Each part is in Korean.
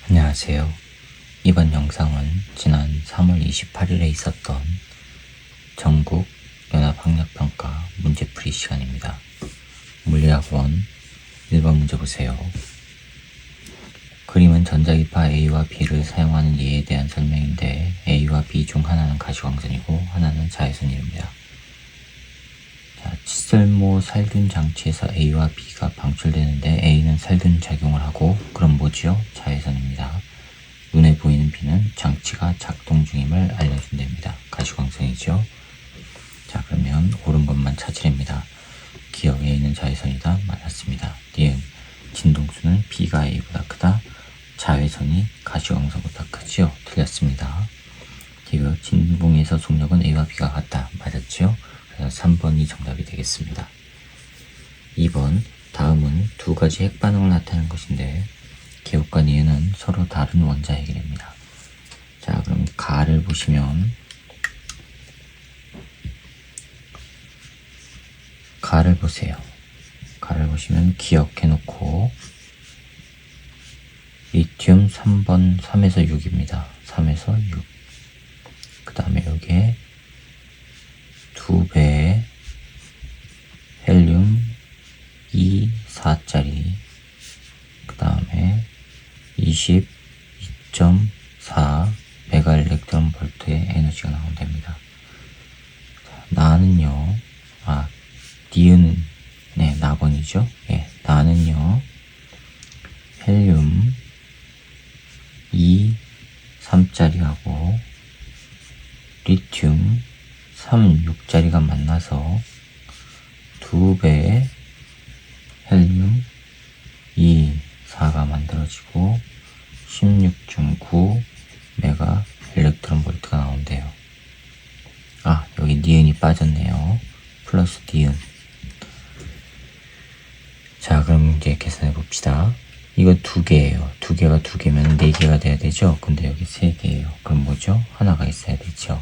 안녕하세요. 이번 영상은 지난 3월 28일에 있었던 전국 연합학력평가 문제풀이 시간입니다. 물리학원 1번 문제 보세요. 그림은 전자기파 A와 B를 사용하는 예에 대한 설명인데 A와 B 중 하나는 가시광선이고 하나는 자외선입니다. 칫솔모 살균 장치에서 A와 B가 방출되는데 A는 살균 작용을 하고 그럼 뭐지요? 자외선입니다. 눈에 보이는 B는 장치가 작동 중임을 알려준답니다. 가시광선이죠. 자, 그러면 옳은 것만 찾으랍니다. 기억 A는 자외선이다. 맞았습니다. 니은 진동수는 B가 A보다 크다. 자외선이 가시광선보다 크지요. 틀렸습니다. 디귿 진동에서 속력은 A와 B가 같다. 맞았지요. 그래서 3번이 정답이 되겠습니다. 2번 다음은 두 가지 핵반응을 나타내는 것인데 기억과 니은은 서로 다른 원자핵이랍니다. 자, 그럼 가를 보시면 가를 보세요. 가를 보시면 기억해 놓고 리튬 3번 3에서 6입니다. 3에서 6. 그 다음에 여기에 2배의 헬륨 2, 4짜리 그 다음에 22.4 메가일렉트론 볼트의 에너지가 나온답니다. 나는요, 니은, 네, 나번이죠. 예, 나는요, 헬륨 2, 3짜리하고 리튬 3, 6짜리가 만나서 2배의 헬륨 2, 4가 만들어지고 16.9 메가 일렉트론 볼트가 나온대요. 여기 니은이 빠졌네요. 플러스 니은. 자, 그럼 이제 계산해 봅시다. 이거 2개예요. 2개가 2개면 4개가 돼야 되죠. 근데 여기 3개예요. 그럼 뭐죠? 하나가 있어야 되죠.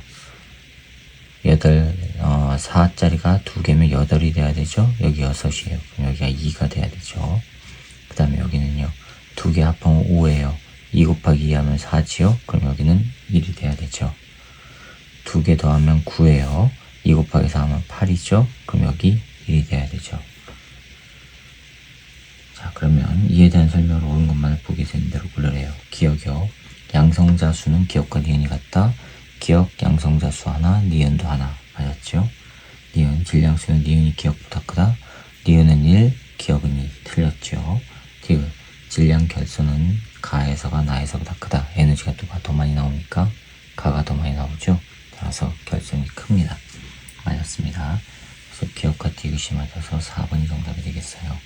4짜리가 2개면 8이 돼야 되죠. 여기 6이에요. 그럼 여기가 2가 돼야 되죠. 그 다음에 여기는요, 2개 합하면 5예요. 2 곱하기 2 하면 4지요. 그럼 여기는 1이 돼야 되죠. 2개 더하면 9예요. 2 곱하기 4 하면 8이죠. 그럼 여기 1이 돼야 되죠. 자, 그러면 이에 대한 설명을 옳은 것만을 보기 되는 대로 고르래요. 기억이요. 양성자수는 기억과 니은이 같다. 기억 양성자수 하나, 니은도 하나. 맞았죠? 니은 질량수는 니은이 기억보다 크다. 니은은 1, 기억은 2. 틀렸죠? 디귿 질량 결선은 가에서가 나에서보다 크다. 에너지가 더 많이 나오니까 가가 더 많이 나오죠? 따라서 결선이 큽니다. 맞았습니다. 그래서 기억과 디귿이 맞아서 4번이 정답이 되겠어요.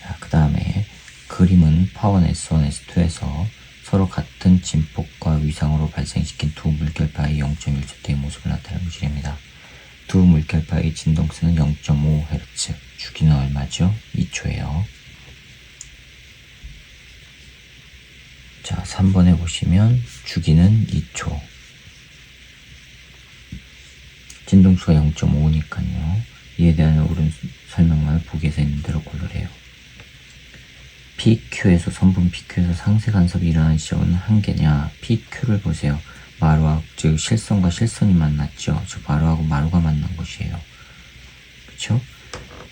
자, 그 다음에 그림은 파원 S1, S2에서 서로 같은 진폭과 위상으로 발생시킨 두 물결파의 0.1초대의 모습을 나타내는 것입니다. 두 물결파의 진동수는 0.5Hz, 주기는 얼마죠? 2초예요. 자, 3번에 보시면 주기는 2초. 진동수가 0.5니까요. 이에 대한 옳은 설명만을 보기에서 있는 대로 고르래요. PQ에서 선분 PQ에서 상세 간섭이 일어나는 지점은 한 개냐? PQ를 보세요. 마루와 즉 실선과 실선이 만났죠. 즉 마루하고 마루가 만난 곳이에요. 그렇죠?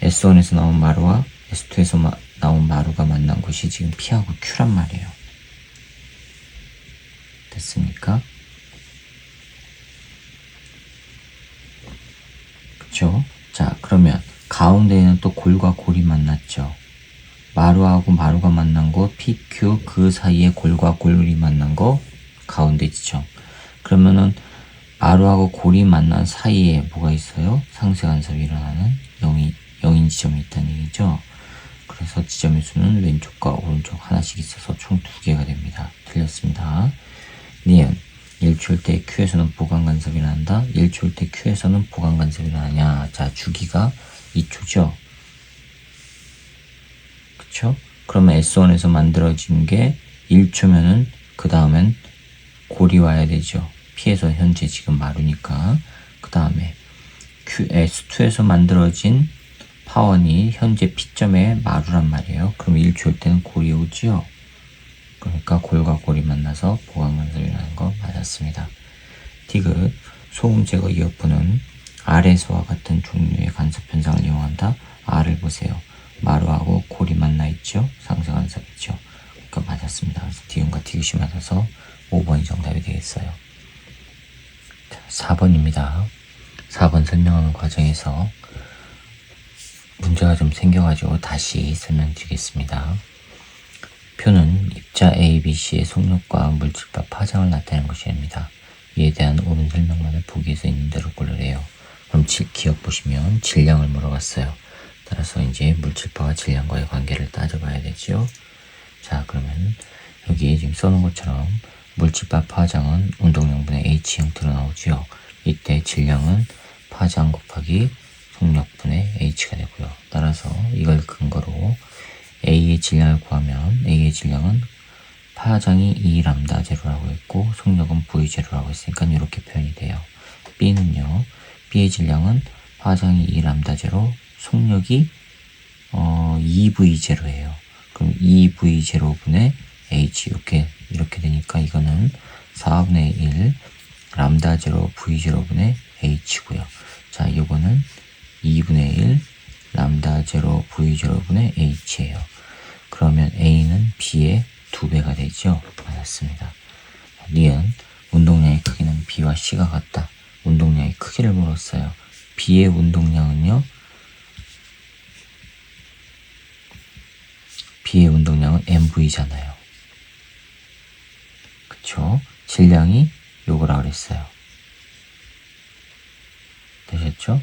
S1에서 나온 마루와 S2에서 나온 마루가 만난 곳이 지금 P하고 Q란 말이에요. 됐습니까? 그렇죠? 자, 그러면 가운데에는 또 골과 골이 만났죠. 마루하고 마루가 만난 곳 PQ, 그 사이에 골과 골이 만난 거 가운데 지점. 그러면은 마루하고 골이 만난 사이에 뭐가 있어요? 상세 간섭이 일어나는 0인 지점이 있다는 얘기죠. 그래서 지점의 수는 왼쪽과 오른쪽 하나씩 있어서 총 2개가 됩니다. 틀렸습니다. 니은 1초일 때 Q에서는 보강 간섭이 일어난다. 1초일 때 Q에서는 보강 간섭이 일어나냐? 자, 주기가 2초죠. 그쵸? 그러면 S1에서 만들어진 게 1초면은 그 다음엔 골이 와야 되죠. P에서 현재 지금 마루니까. 그 다음에 S2에서 만들어진 파원이 현재 P점의 마루란 말이에요. 그럼 1초일 때는 골이 오지요. 그러니까 골과 골이 만나서 보강건설이 라는 거 맞았습니다. 디귿, 소음 제거 이어폰은 R에서와 같은 종류의 간섭 현상을 이용한다. R을 보세요. 마루하고 골이 만나 있죠? 상쇄 간섭 있죠? 그러니까 맞았습니다. 그래서 디귿과 디귿이 맞아서 5번이 정답이 되겠어요. 4번입니다. 4번 설명하는 과정에서 문제가 좀 생겨가지고 다시 설명드리겠습니다. 표는 입자 A, B, C의 속력과 물질파 파장을 나타내는 것입니다. 이에 대한 옳은 설명만을 보기에서 있는 대로 고르래요. 그럼 기억 보시면 질량을 물어봤어요. 따라서 이제 물질파와 질량과의 관계를 따져봐야 되죠. 자, 그러면 여기 지금 써놓은 것처럼 물질파 파장은 운동량분의 H 형태로 나오죠. 이때 질량은 파장 곱하기 속력분의 H가 되고요. 따라서 이걸 근거로 A의 질량을 구하면 A의 질량은 파장이 2람다 제로라고 했고 속력은 V 제로라고 했으니까 이렇게 표현이 돼요. B는요. B의 질량은 파장이 2람다 제로, 속력이 2V 제로예요. 그럼 2V 제로분의 H 이렇게 되니까 이거는 4분의 1 람다 제로 V 제로분의 H고요. 자, 이거는 2분의 1 람다 제로 V 제로분의 H예요. 그러면 A는 B의 2배가 되죠. 맞았습니다. 니은 운동량의 크기는 B와 C가 같다. 운동량의 크기를 물었어요. B의 운동량은요. B의 운동량은 MV잖아요. 그쵸? 질량이 요거라 그랬어요. 되셨죠?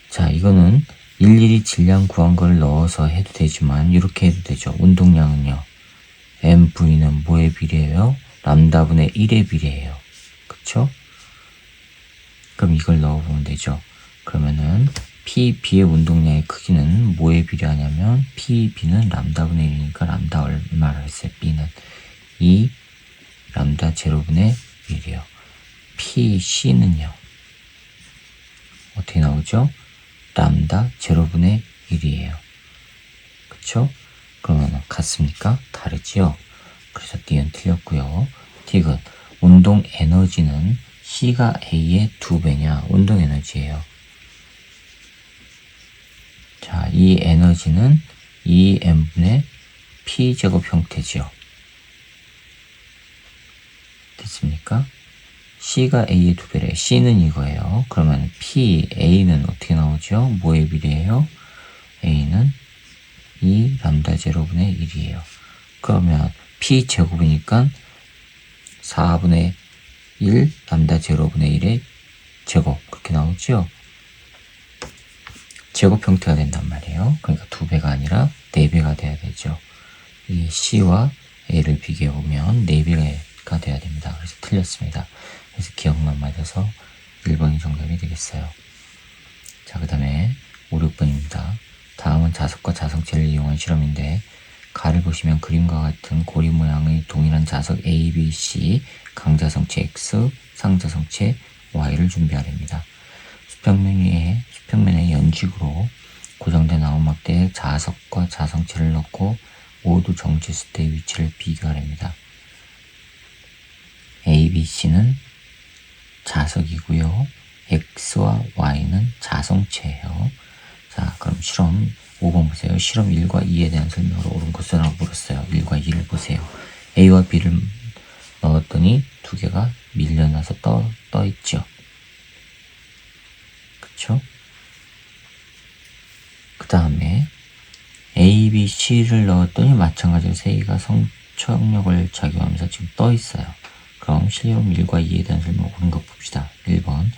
자, 이거는 일일이 질량 구한 걸 넣어서 해도 되지만 이렇게 해도 되죠. 운동량은요. MV는 뭐에 비례해요? 람다분의 1에 비례해요. 그쵸? 그럼 이걸 넣어보면 되죠. 그러면은 PB의 운동량의 크기는 뭐에 비례하냐면 PB는 람다분의 1이니까 람다 얼마를 했어요? B는 2 람다 제로분의 1이요. PC는요. 어떻게 나오죠? 람다 제로분의 1이에요. 그쵸? 그러면 같습니까? 다르지요? 그래서 D는 틀렸고요. D은 운동 에너지는 C가 A의 2배냐? 운동 에너지예요. 자, 이 에너지는 2M분의 P제곱 형태지요. 됐습니까? C가 A의 2배래. C는 이거예요. 그러면 P, A는 어떻게 나오죠? 뭐에 비례해요? A는 2 람다 제로분의 1이에요. 그러면 P 제곱이니까 4분의 1 람다 제로분의 1의 제곱 그렇게 나오죠? 제곱 형태가 된단 말이에요. 그러니까 2배가 아니라 4배가 돼야 되죠. 이 C와 A를 비교해보면 4배가 돼야 됩니다. 그래서 틀렸습니다. 그래서 기억만 맞아서 1번이 정답이 되겠어요. 자, 그 다음에 5, 6번입니다. 다음은 자석과 자성체를 이용한 실험인데 가를 보시면 그림과 같은 고리 모양의 동일한 자석 A, B, C, 강자성체 X, 상자성체 Y를 준비하랍니다. 수평면에 연직으로 고정된 아웃막대에 자석과 자성체를 넣고 모두 정지했을 때의 위치를 비교하랍니다. A, B, C는 자석이고요. X와 Y는 자성체예요. 자, 그럼 실험 5번 보세요. 실험 1과 2에 대한 설명으로 옳은 것을 하고 물었어요. 1과 2를 보세요. A와 B를 넣었더니 두 개가 밀려나서 떠 있죠. 그쵸? 그 다음에 A, B, C를 넣었더니 마찬가지로 세 개가 성청력을 작용하면서 지금 떠 있어요. 그럼 실험 1과 2에 대한 설명 옳은 것 봅시다. 1번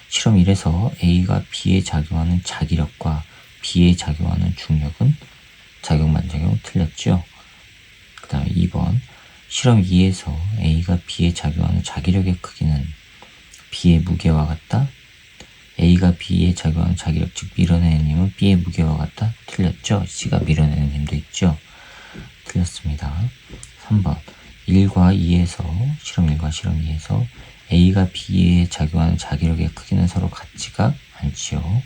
실험 1에서 A가 B에 작용하는 자기력과 B에 작용하는 중력은 작용 반작용 틀렸죠. 그 다음에 2번 실험 2에서 A가 B에 작용하는 자기력의 크기는 B의 무게와 같다. A가 B에 작용하는 자기력 즉 밀어내는 힘은 B의 무게와 같다. 틀렸죠. C가 밀어내는 힘도 있죠. 틀렸습니다. 3번 1과 2에서 실험 1과 실험 2에서 A가 B에 작용하는 자기력의 크기는 서로 같지가 않지요.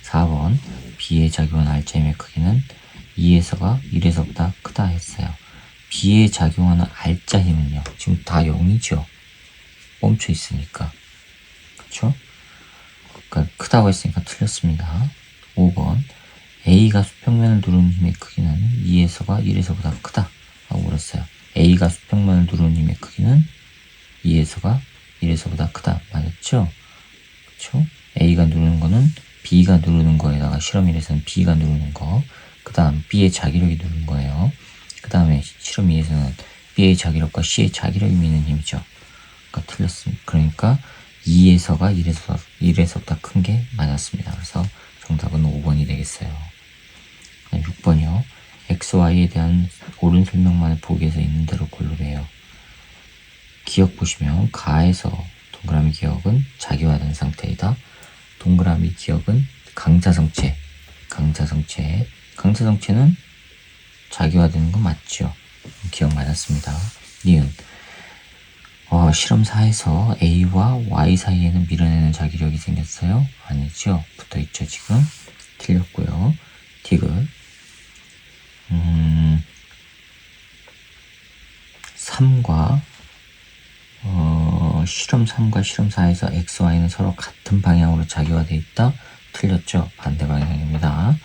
4번 B에 작용하는 RGM의 크기는 2에서가 1에서보다 크다 했어요. B에 작용하는 R자 힘은요. 지금 다 0이죠. 멈춰 있으니까. 그쵸? 그러니까 크다고 했으니까 틀렸습니다. 5번. A가 수평면을 누르는 힘의 크기는 2에서가 1에서보다 크다 하고 그랬어요. A가 수평면을 누르는 힘의 크기는 2에서가 1에서보다 크다. 맞았죠? 그쵸? A가 누르는 거는 B가 누르는 거에다가 실험 1에서는 B가 누르는 거, 그 다음 B의 자기력이 누르는 거예요. 그 다음에 실험 2에서는 B의 자기력과 C의 자기력이 미는 힘이죠. 그러니까 틀렸습니다. 그러니까 2에서가 1에서보다 큰 게 맞았습니다. 그래서 정답은 5번이 되겠어요. 6번이요. X, Y에 대한 옳은 설명만을 보기에서 있는 대로 고르래요. 기억 보시면 가에서 동그라미 기억은 자기화된 상태이다. 동그라미 기억은 강자성체. 강자성체는 자기화되는 거 맞죠? 기억 맞았습니다. 니은. 실험 4에서 A와 Y 사이에는 밀어내는 자기력이 생겼어요? 아니죠. 붙어있죠, 지금. 틀렸고요. 디귿. 3과 실험 3과 실험 4에서 X, Y는 서로 같은 방향으로 자기화되어 있다? 틀렸죠? 반대 방향입니다.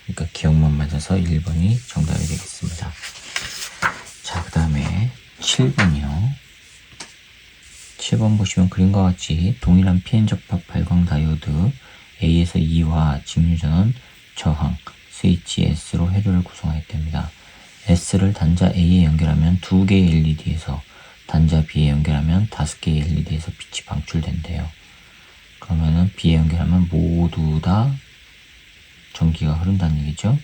그러니까 기억만 맞아서 1번이 정답이 되겠습니다. 자, 그 다음에 7번이요. 7번 보시면 그림과 같이 동일한 PN 접합 발광 다이오드 A에서 E와 직류전원 저항 스위치 S로 회로를 구성하였답니다. S를 단자 A에 연결하면 2개의 LED에서 단자 B에 연결하면 5개의 LED에서 빛이 방출된대요. 그러면은 B에 연결하면 모두 다 전기가 흐른다는 얘기죠.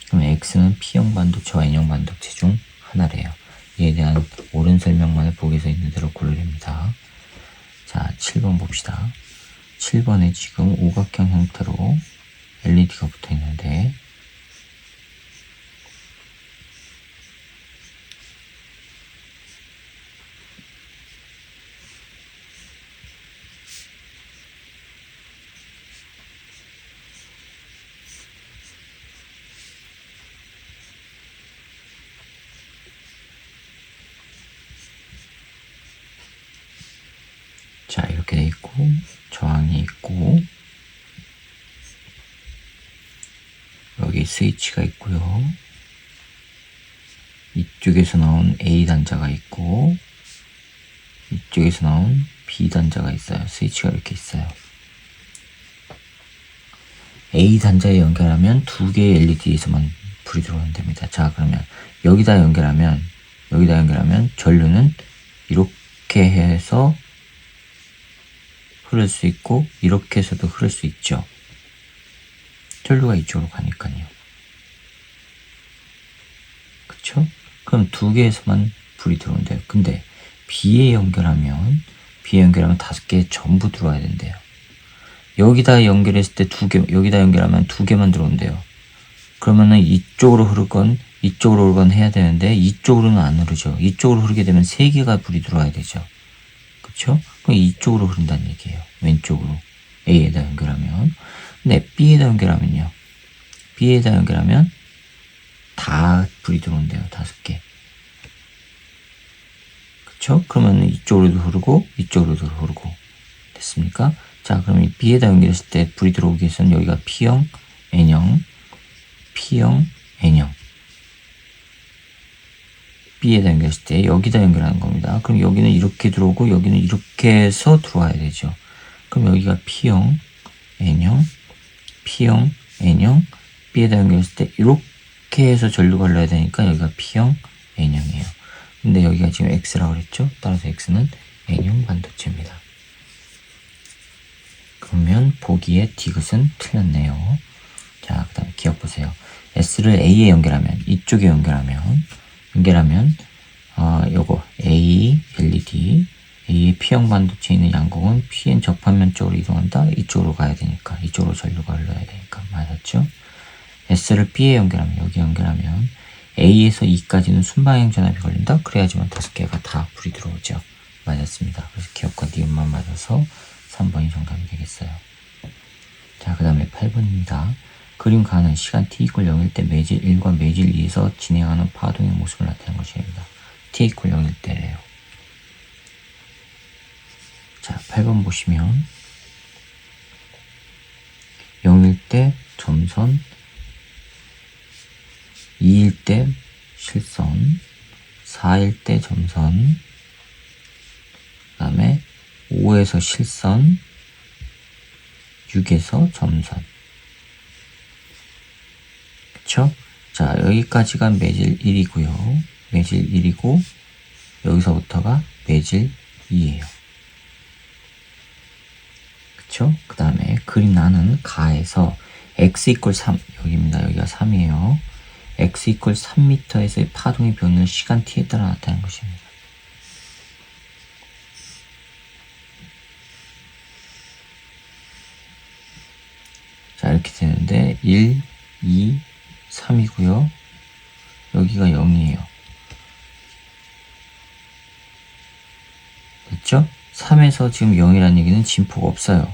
그럼 X는 P형 반도체와 N형 반도체 중 하나래요. 이에 대한 옳은 설명만을 보기에서 있는 대로 고르랍니다. 자, 7번 봅시다. 7번에 지금 오각형 형태로 LED가 붙어 있는데 자, 이렇게 돼 있고 저항이 있고 여기 스위치가 있고요. 이쪽에서 나온 A 단자가 있고 이쪽에서 나온 B 단자가 있어요. 스위치가 이렇게 있어요. A 단자에 연결하면 2개의 LED에서만 불이 들어오면 됩니다. 자, 그러면 여기다 연결하면 전류는 이렇게 해서 흐를 수 있고 이렇게 해서도 흐를 수 있죠. 전류가 이쪽으로 가니까요. 그쵸? 그럼 2개에서만 불이 들어온대요. 근데 B에 연결하면 5개 전부 들어와야 된대요. 여기다 연결했을 때 2개, 여기다 연결하면 2개만 들어온대요. 그러면은 이쪽으로 흐르건 이쪽으로 흐르건 해야 되는데 이쪽으로는 안 흐르죠. 이쪽으로 흐르게 되면 3개가 불이 들어와야 되죠. 그쵸? 그럼 이쪽으로 흐른다는 얘기예요. 왼쪽으로 A에다 연결하면. 근데 B에다 연결하면요. B에다 연결하면 다 불이 들어온대요. 5개. 그쵸? 그러면 이쪽으로도 흐르고 이쪽으로도 흐르고 됐습니까? 자, 그럼 이 B에다 연결했을 때 불이 들어오기 위해서는 여기가 P형, N형, P형, N형. B에다 연결했을 때 여기다 연결하는 겁니다. 그럼 여기는 이렇게 들어오고 여기는 이렇게 해서 들어와야 되죠. 그럼 여기가 P형, N형, P형, N형, B에다 연결했을 때 이렇게 해서 전류가 흘러야 되니까 여기가 P형, N형이에요. 근데 여기가 지금 X라고 그랬죠? 따라서 X는 N형 반도체입니다. 그러면 보기에 디귿은 틀렸네요. 자, 그 다음에 기억 보세요. S를 A에 연결하면 이쪽에 연결하면 요거 A LED A의 P형 반도체에 있는 양극은 Pn 접합면 쪽으로 이동한다. 이쪽으로 가야 되니까 이쪽으로 전류가 흘러야 되니까 맞았죠? S를 B에 연결하면 여기 연결하면 A에서 E까지는 순방향 전압이 걸린다. 그래야지만 5개가 다 불이 들어오죠. 맞았습니다. 그래서 기억과 니은만 맞아서 3번이 정답이 되겠어요. 자, 그 다음에 8번입니다. 그림 가는 시간 t 이퀄 0일 때 매질 1과 매질 2에서 진행하는 파동의 모습을 나타내는 것입니다. t 이퀄 0일 때래요. 자, 8번 보시면 0일 때 점선, 2일 때 실선, 4일 때 점선, 그 다음에 5에서 실선, 6에서 점선. 그쵸? 자, 여기까지가 매질 1이고요. 매질 1이고, 여기서부터가 매질 2예요. 그쵸? 그 다음에 그림 나는 가에서 x 이퀄 3, 여기입니다. 여기가 3이에요. x 이퀄 3m에서의 파동의 변화를 시간 t에 따라 나타내는 것입니다. 자, 이렇게 되는데 1, 2, 3이고요. 여기가 0이에요. 됐죠? 3에서 지금 0이라는 얘기는 진폭 없어요.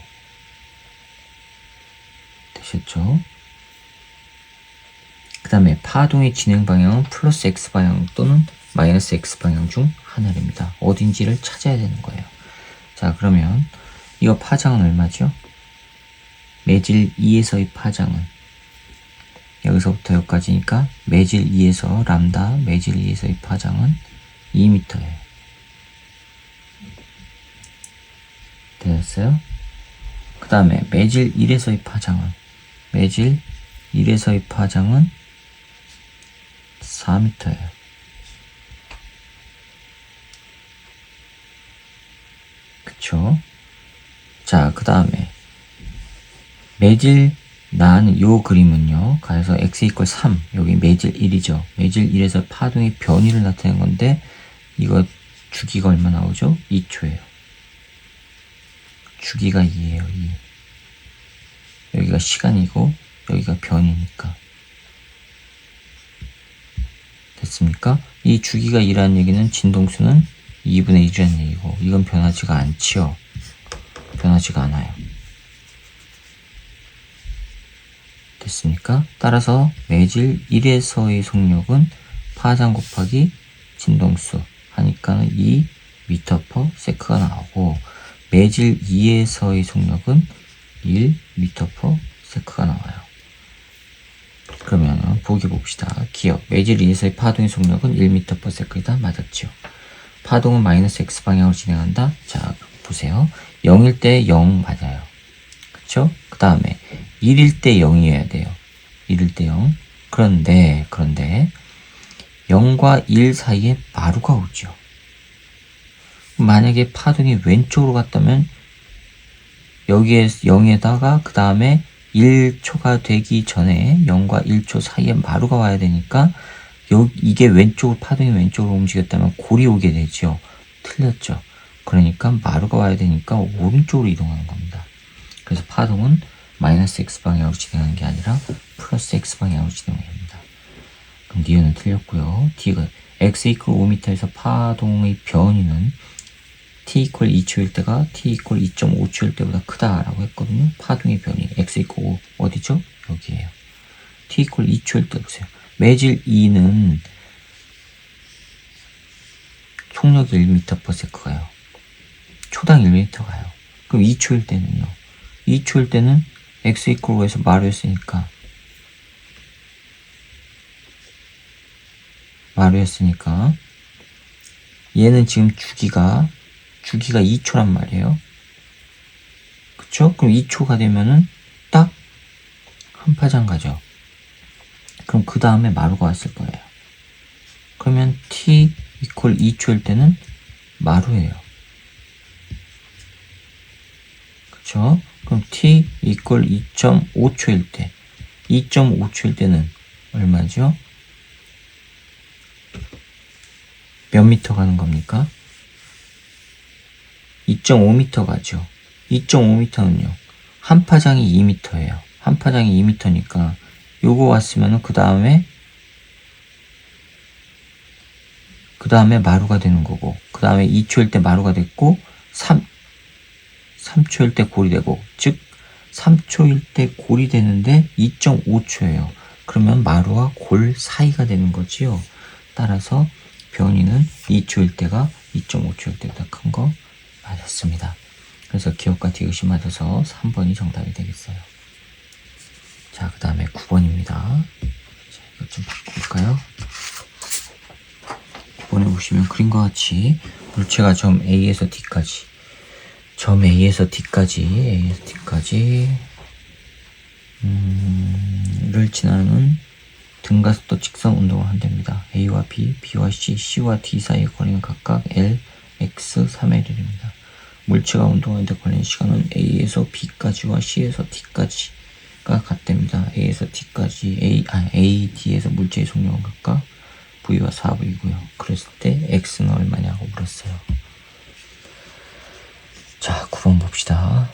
되셨죠? 그 다음에 파동의 진행 방향은 플러스 X방향 또는 마이너스 X방향 중 하나입니다. 어딘지를 찾아야 되는 거예요. 자, 그러면 이거 파장은 얼마죠? 매질 2에서의 파장은 여기서부터 여기까지니까 매질 2에서 람다 매질 2에서의 파장은 2m예요. 되셨어요? 그 다음에 매질 1에서의 파장은 매질 1에서의 파장은 4m예요. 그쵸? 자, 그 다음에 매질 나는 요 그림은요. 가에서 x 이퀄 3 여기 매질 1이죠. 매질 1에서 파동의 변이를 나타낸 건데 이거 주기가 얼마 나오죠? 2초예요. 주기가 2예요. 2. 여기가 시간이고 여기가 변이니까. 됐습니까? 이 주기가 2라는 얘기는 진동수는 2분의 1이라는 얘기고 이건 변하지가 않지요. 변하지가 않아요. 됐습니까? 따라서 매질 1에서의 속력은 파장 곱하기 진동수 하니까 2m/s가 나오고 매질 2에서의 속력은 1m/s가 나와요. 그러면 보기 봅시다. 기억 매질 2에서의 파동의 속력은 1m/s이다. 맞았죠? 파동은 마이너스 X방향으로 진행한다. 자, 보세요. 0일 때 0 맞아요. 그쵸? 그 다음에 1일 때 0이어야 돼요. 1일 때 0. 그런데 0과 1 사이에 마루가 오죠. 만약에 파동이 왼쪽으로 갔다면 여기에 0에다가 그 다음에 1초가 되기 전에 0과 1초 사이에 마루가 와야 되니까 이게 파동이 왼쪽으로 움직였다면 골이 오게 되죠. 틀렸죠. 그러니까 마루가 와야 되니까 오른쪽으로 이동하는 겁니다. 그래서 파동은 마이너스 X방향으로 진행하는 게 아니라 플러스 X방향으로 진행합니다. 그럼 니은은 틀렸고요. D가 X 이퀄 5m에서 파동의 변이는 T 이퀄 2초일 때가 T 이퀄 2.5초일 때보다 크다라고 했거든요. 파동의 변이 X 이퀄 5 어디죠? 여기에요. T 이퀄 2초일 때 보세요. 매질 2는 속력이 1m/s 가요. 초당 1m 가요. 그럼 2초일 때는요. 2초일 때는 x 이퀄 5에서 마루였으니까 얘는 지금 주기가 2초란 말이에요. 그쵸? 그럼 2초가 되면은 딱 한 파장 가죠. 그럼 그 다음에 마루가 왔을 거예요. 그러면 t 이퀄 2초일 때는 마루예요. 그쵸? 그럼 t 이퀄 2.5초일 때 2.5초일 때는 얼마죠? 몇 미터 가는 겁니까? 2.5m 가죠. 2.5m는요. 한 파장이 2m예요. 한 파장이 2m니까 요거 왔으면은 그 다음에 마루가 되는 거고 그 다음에 2초일 때 마루가 됐고 3초일 때 골이 되고 즉 3초일 때 골이 되는데 2.5초예요. 그러면 마루와 골 사이가 되는 거지요. 따라서 변이는 2초일 때가 2.5초일 때보다 큰 거 맞았습니다. 그래서 기억과 디귿이 맞아서 3번이 정답이 되겠어요. 자, 그 다음에 9번입니다. 자, 이것 좀 바꿔볼까요? 9번에 보시면 그림과 같이 물체가 점 A에서 D까지 A에서 D까지 를 지나는 등가속도 직선 운동을 한답니다. A와 B, B와 C, C와 D 사이의 거리는 각각 L, X, 3L입니다. 물체가 운동하는데 걸리는 시간은 A에서 B까지와 C에서 D까지가 같답니다. A에서 D까지, A, D에서 물체의 속력은 각각 V와 4V고요. 그랬을 때 X는 얼마냐고 물었어요. 자, 9번 봅시다.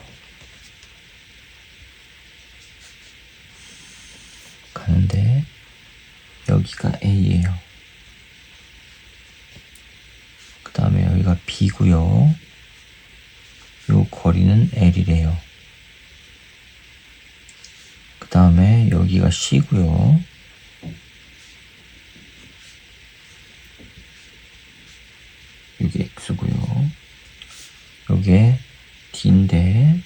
가는데 여기가 A예요. 그 다음에 여기가 B고요. 요 거리는 L이래요. 그 다음에 여기가 C고요. 여기 X고요. 요게 D인데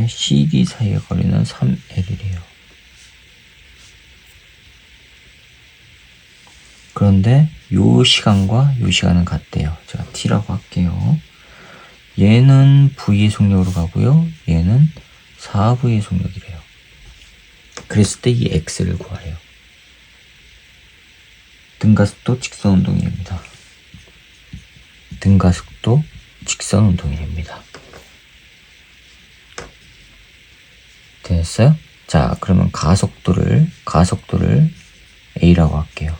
CD 사이의 거리는 3L이래요. 그런데 요 시간과 요 시간은 같대요. 제가 T라고 할게요. 얘는 V의 속력으로 가고요. 얘는 4V의 속력이래요. 그랬을 때 이 X를 구하래요. 등가속도 직선운동이랍니다. 등가속도 직선운동이랍니다. 됐어요? 자, 그러면 가속도를 A라고 할게요.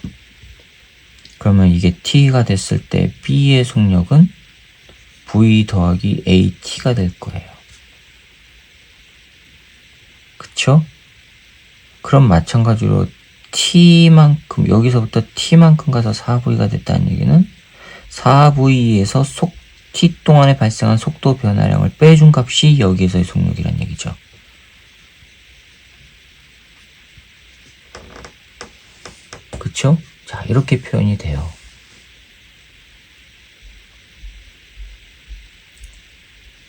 그러면 이게 T가 됐을 때 B의 속력은 V 더하기 AT가 될 거예요. 그쵸? 그럼 마찬가지로 T만큼, 여기서부터 T만큼 가서 4V가 됐다는 얘기는 4V에서 T 동안에 발생한 속도 변화량을 빼준 값이 여기에서의 속력이란 얘기죠. 그쵸? 자, 이렇게 표현이 돼요.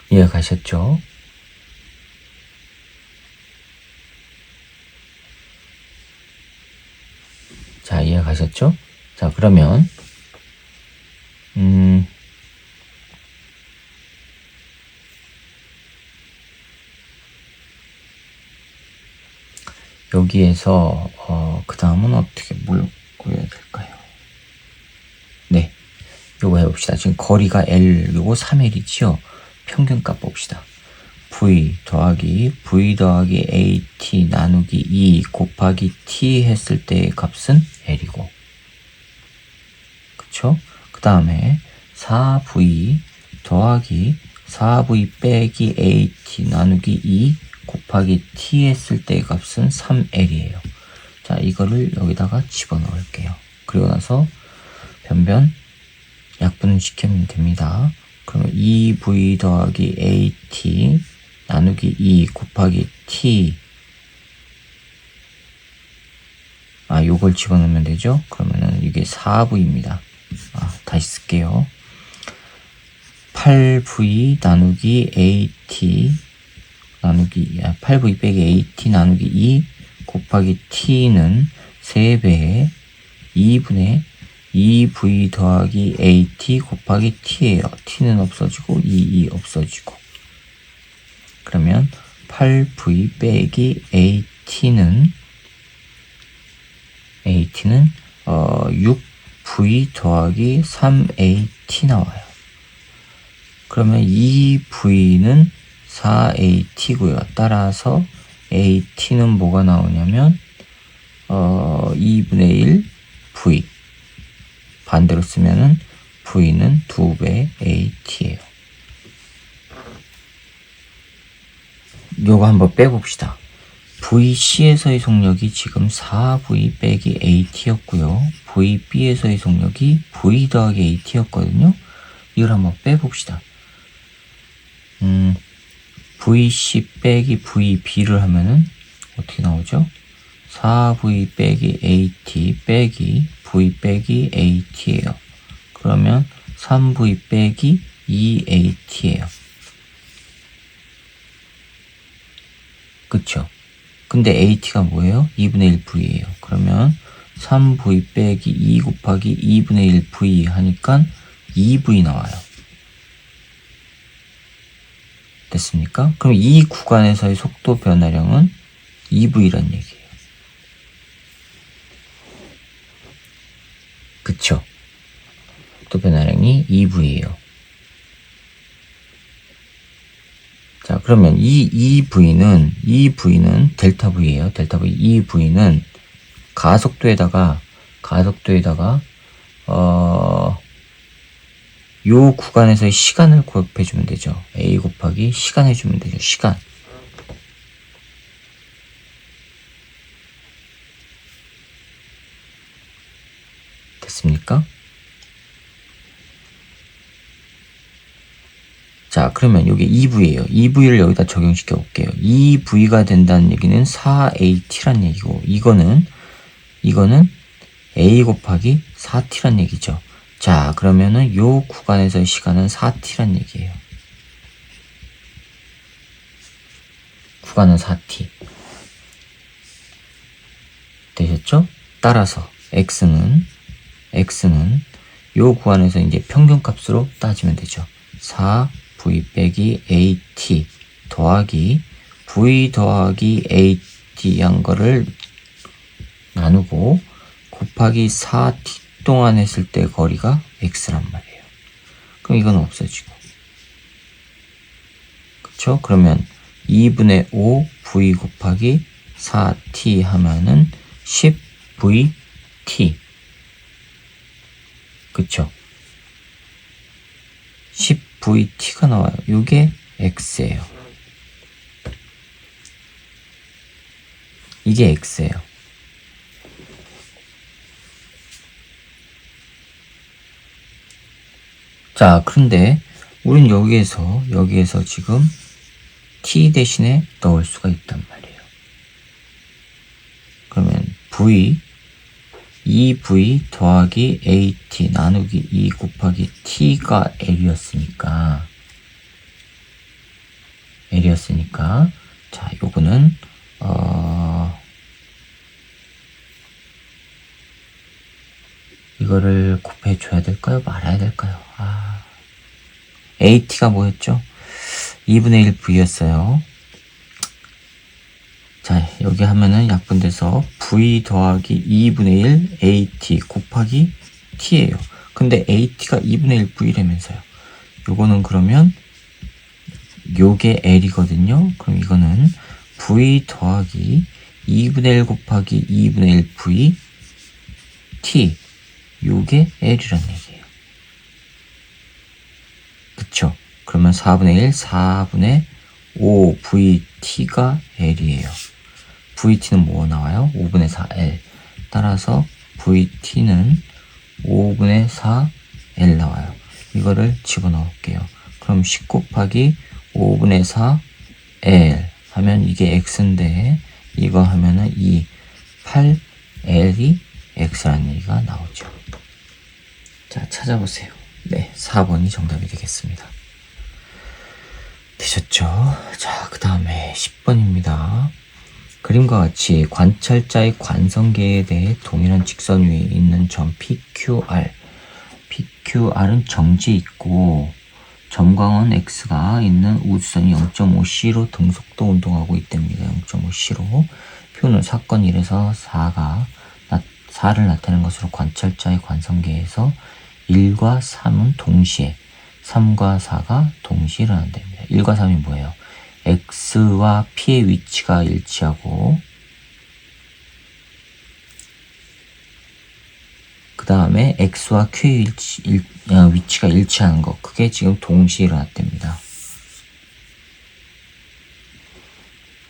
이해가셨죠? 자, 이해가셨죠? 자, 그러면 여기에서 그 다음은 어떻게 뭘 구해야 될까요? 네, 요거 해봅시다. 지금 거리가 L, 요거 3L이지요. 평균값 봅시다. V 더하기 AT 나누기 2 곱하기 T 했을 때의 값은 L이고, 그쵸? 그 다음에 4V 더하기 4V 빼기 AT 나누기 2 곱하기 T 했을 때의 값은 3L이에요. 자, 이거를 여기다가 집어넣을게요. 그리고 나서 변변 약분을 시키면 됩니다. 그러면 2V 더하기 AT 나누기 2 곱하기 T, 요걸 집어넣으면 되죠. 그러면은 이게 4V입니다. 다시 쓸게요. 8V 나누기 AT 나누기 8V 빼기 AT 나누기 2 곱하기 T는 3배에 2분의 2V 더하기 AT 곱하기 T예요. T는 없어지고 2 없어지고, 그러면 8V 빼기 AT는 6V 더하기 3AT 나와요. 그러면 2V는 4AT고요. 따라서 AT는 뭐가 나오냐면 2분의 1 V, 반대로 쓰면은 V는 2배 AT예요. 요거 한번 빼봅시다. VC에서의 속력이 지금 4V 빼기 AT였고요. VB에서의 속력이 V 더하기 AT였거든요. 이걸 한번 빼봅시다. VC 빼기 VB를 하면은 어떻게 나오죠? 4V 빼기 AT 빼기 V 빼기 AT예요. 그러면 3V 빼기 2AT예요. 그쵸? 근데 AT가 뭐예요? 2분의 1V예요. 그러면 3V 빼기 2 곱하기 2분의 1V 하니까 2V 나와요. 됐습니까? 그럼 이 구간에서의 속도 변화량은 2V란 얘기예요. 그쵸? 속도 변화량이 2V예요. 자, 그러면 이 V는 델타 V예요. 델타 V. 이 V는 가속도에다가 요 구간에서의 시간을 구입해주면 되죠. A 곱하기 시간 해주면 되죠. 시간. 됐습니까? 자, 그러면 여기 2V예요. 2V를 여기다 적용시켜 볼게요. 2V가 된다는 얘기는 4AT란 얘기고, 이거는 A 곱하기 4T란 얘기죠. 자, 그러면은 요 구간에서의 시간은 4T란 얘기예요. 구간은 4T. 되셨죠? 따라서 X는 요 구간에서 이제 평균값으로 따지면 되죠. 4V 빼기 AT 더하기 V 더하기 AT 한 거를 나누고 곱하기 4T 동안 했을 때 거리가 X란 말이에요. 그럼 이건 없어지고. 그쵸? 그러면 2분의 5 V 곱하기 4T 하면은 10VT. 그쵸? 10VT가 나와요. 이게 X예요. 이게 X예요. 자, 그런데 우린 여기에서 지금 T 대신에 넣을 수가 있단 말이에요. 그러면 V 2V 더하기 AT 나누기 2 곱하기 T가 L이었으니까 자, 요거는 이거를 곱해줘야 될까요? 말아야 될까요? AT가 뭐였죠? 2분의 1 V였어요. 자, 여기 하면은 약분돼서 V 더하기 2분의 1 AT 곱하기 T예요. 근데 AT가 2분의 1 V라면서요. 요거는 그러면 요게 L이거든요. 그럼 이거는 V 더하기 2분의 1 곱하기 2분의 1 V T 요게 L이란 얘기예요. 그쵸? 그러면 4분의 1, 4분의 5 VT가 L이에요. VT는 뭐 나와요? 5분의 4 L. 따라서 VT는 5분의 4 L 나와요. 이거를 집어넣을게요. 그럼 10 곱하기 5분의 4 L 하면 이게 X인데 이거 하면은 이 8L이 X라는 얘기가 나오죠. 자, 찾아보세요. 네, 4번이 정답이 되겠습니다. 되셨죠? 자, 그 다음에 10번입니다. 그림과 같이 관찰자의 관성계에 대해 동일한 직선 위에 있는 점 PQR. PQR은 정지 있고 점광원 X가 있는 우주선이 0.5C로 등속도 운동하고 있답니다. 0.5C로. 표는 사건 1에서 4를 나타내는 것으로 관찰자의 관성계에서 1과 3은 동시에 3과 4가 동시에 일어난답니다. 1과 3이 뭐예요? X와 P의 위치가 일치하고 그 다음에 X와 Q의 위치가 일치하는 거 그게 지금 동시에 일어났답니다.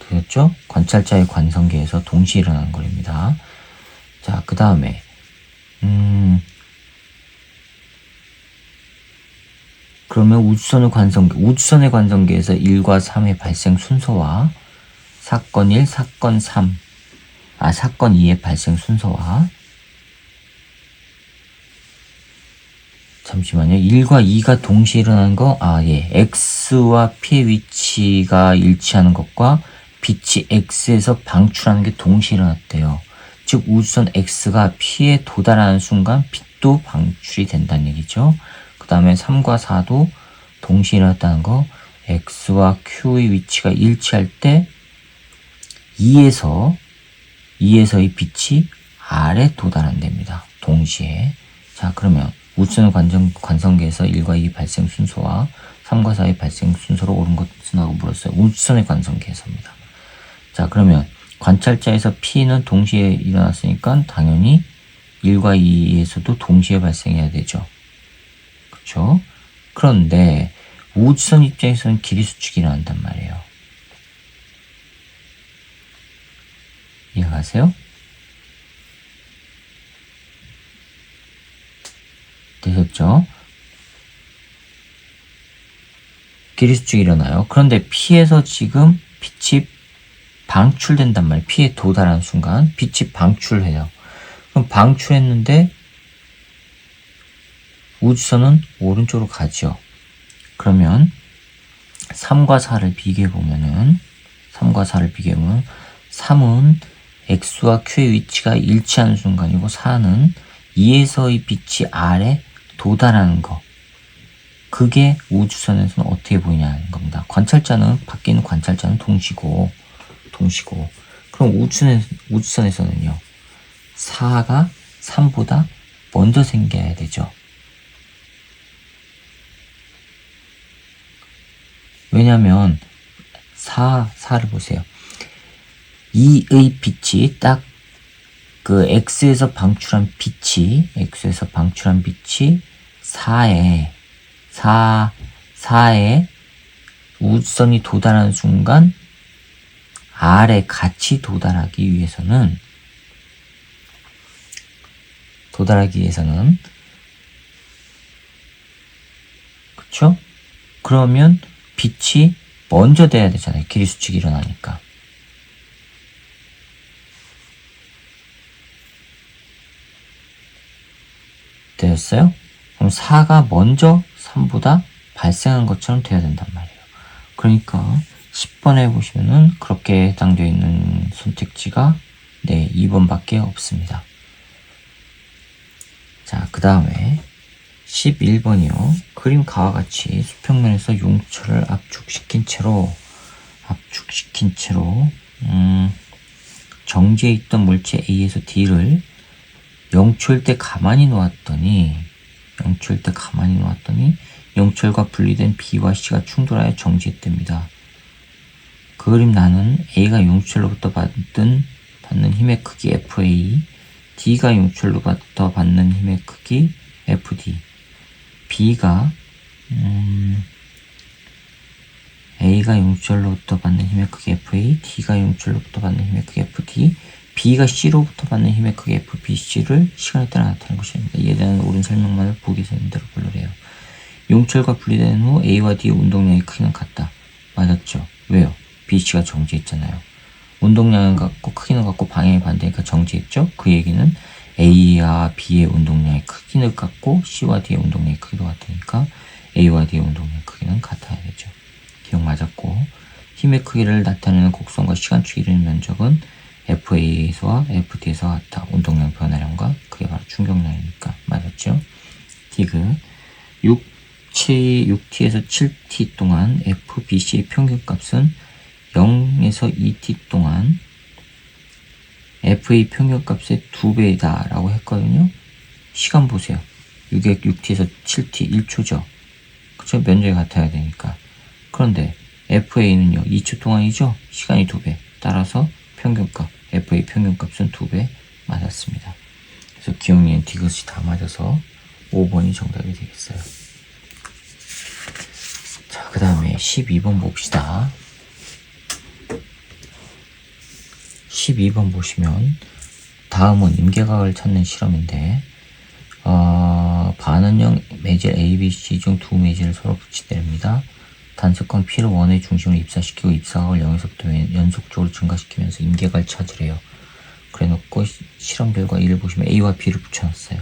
되었죠? 관찰자의 관성계에서 동시에 일어나는 거랍니다. 자, 그 다음에 그러면 우주선의 관성계에서 1과 3의 발생 순서와 사건 1, 사건 3, 사건 2의 발생 순서와 잠시만요. 1과 2가 동시에 일어나는 거, X와 P의 위치가 일치하는 것과 빛이 X에서 방출하는 게 동시에 일어났대요. 즉, 우주선 X가 P에 도달하는 순간 빛도 방출이 된다는 얘기죠. 그 다음에 3과 4도 동시에 일어났다는 거, X와 Q의 위치가 일치할 때 2에서의 빛이 R에 도달한답니다. 동시에. 자, 그러면 우주선의 관성계에서 1과 2 발생 순서와 3과 4의 발생 순서로 옳은 것은 하고 물었어요. 우주선의 관성계에서입니다. 자, 그러면 관찰자에서 P는 동시에 일어났으니까 당연히 1과 2에서도 동시에 발생해야 되죠. 그렇죠? 그런데 우주선 입장에서는 길이 수축이 일어난단 말이에요. 이해가세요? 되셨죠? 길이 수축이 일어나요. 그런데 P에서 지금 빛이 방출된단 말이에요. P에 도달하는 순간 빛이 방출해요. 그럼 방출했는데 우주선은 오른쪽으로 가죠. 그러면 3과 4를 비교해보면 3은 X와 Q의 위치가 일치하는 순간이고 4는 2에서의 빛이 R에 도달하는 거. 그게 우주선에서는 어떻게 보이냐는 겁니다. 밖에 있는 관찰자는 동시고. 그럼 우주선에서는요. 4가 3보다 먼저 생겨야 되죠. 왜냐면 4를 보세요. 2의 빛이 딱 그 X에서 방출한 빛이 4에 우주선이 도달하는 순간 R에 같이 도달하기 위해서는 그쵸? 그러면 빛이 먼저 돼야 되잖아요. 길이 수축이 일어나니까. 되었어요? 그럼 4가 먼저 3보다 발생한 것처럼 돼야 된단 말이에요. 그러니까 10번에 보시면은 그렇게 해당되어 있는 선택지가 2번밖에 없습니다. 자, 그 다음에 11번이요. 그림과와 같이 수평면에서 용철을 압축시킨 채로 정지해 있던 물체 A에서 D를 0초일 때 가만히 놓았더니 영철과 분리된 B와 C가 충돌하여 정지했답니다. 그 그림 나는 A가 용철로부터 받는 힘의 크기 FA, D가 용철로부터 받는 힘의 크기 FD, A가 용철로부터 받는 힘의 크기 FA, D가 용철로부터 받는 힘의 크기 FD, B가 C로부터 받는 힘의 크기 FBC를 시간에 따라 나타내는 것입니다. 이에 대한 옳은 설명만을 보기 되는 대로 분류해요. 용철과 분리된 후 A와 D의 운동량의 크기는 같다. 맞았죠? 왜요? BC가 정지했잖아요. 운동량은 같고 크기는 같고 방향이 반대니까 정지했죠? 그 얘기는 A와 B의 운동량의 크기는 같고 C와 D의 운동량의 크기도 같으니까 A와 D의 운동량의 크기는 같아야 되죠. 기억 맞았고, 힘의 크기를 나타내는 곡선과 시간축 이루는 면적은 FA에서와 FD에서 같다. 운동량 변화량과 그게 바로 충격량이니까. 맞았죠? 디귿 6T에서 7T 동안 FBC의 평균값은 0에서 2T 동안 FA 평균값의 2배이다 라고 했거든요. 시간 보세요. 6T에서 7T 1초죠. 그쵸? 면적이 같아야 되니까. 그런데 FA는요 2초 동안이죠. 시간이 2배. 따라서 평균값 FA 평균값은 2배 맞았습니다. 그래서 기억니은 디귿이 다 맞아서 5번이 정답이 되겠어요. 자, 그 다음에 12번 봅시다. 12번 보시면 다음은 임계각을 찾는 실험인데 반원형 매질 A, B, C 중 두 매질을 서로 붙이대랍니다. 단서권 P를 원의 중심으로 입사시키고 입사각을 0에서부터 연속적으로 증가시키면서 임계각을 찾으래요. 그래놓고 실험 결과 1을 보시면 A와 B를 붙여놨어요.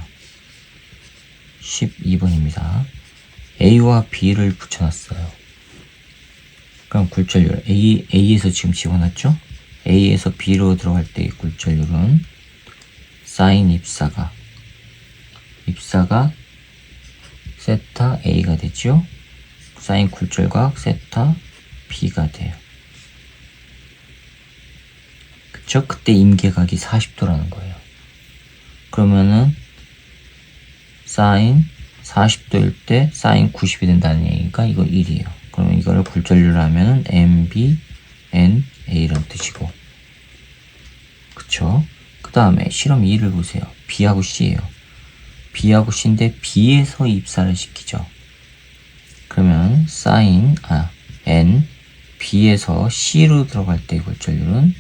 12번입니다. A와 B를 붙여놨어요. 그럼 굴절률 A에서 지금 집어넣었죠? A에서 B로 들어갈 때의 굴절률은 사인 입사가 세타 A가 되죠? 사인 굴절각 세타 B가 돼요. 그쵸? 그때 임계각이 40도라는 거예요. 그러면은 사인 40도일 때 사인 90이 된다는 얘기가 이거 1이에요. 그러면 이거를 굴절률로 하면은 MB, N, A라는 뜻이고. 그쵸? 그 다음에 실험 2를 보세요. B하고 C예요. B하고 C인데 B에서 입사를 시키죠. 그러면 사인 N B에서 C로 들어갈 때 굴절률은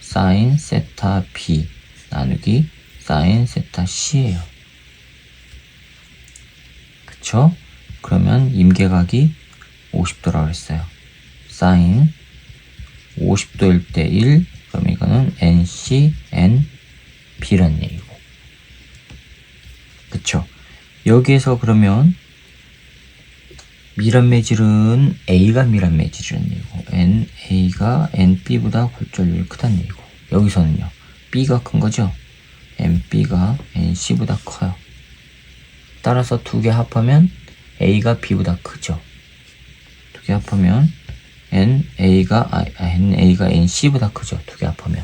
사인 세타 B 나누기 사인 세타 C예요. 그쵸? 그러면 임계각이 50도라고 그랬어요. 사인 50도일 때 1, 그럼 이거는 NC, NB라는 얘기고. 그쵸? 여기에서 그러면 밀한 매질은 A가 밀한 매질이라는 얘기고, NA가 NB보다 굴절률이 크다는 얘기고, 여기서는요, B가 큰 거죠? NB가 NC보다 커요. 따라서 두 개 합하면 A가 B보다 크죠? 두 개 합하면 NA가 NC보다 크죠? 두 개 합하면.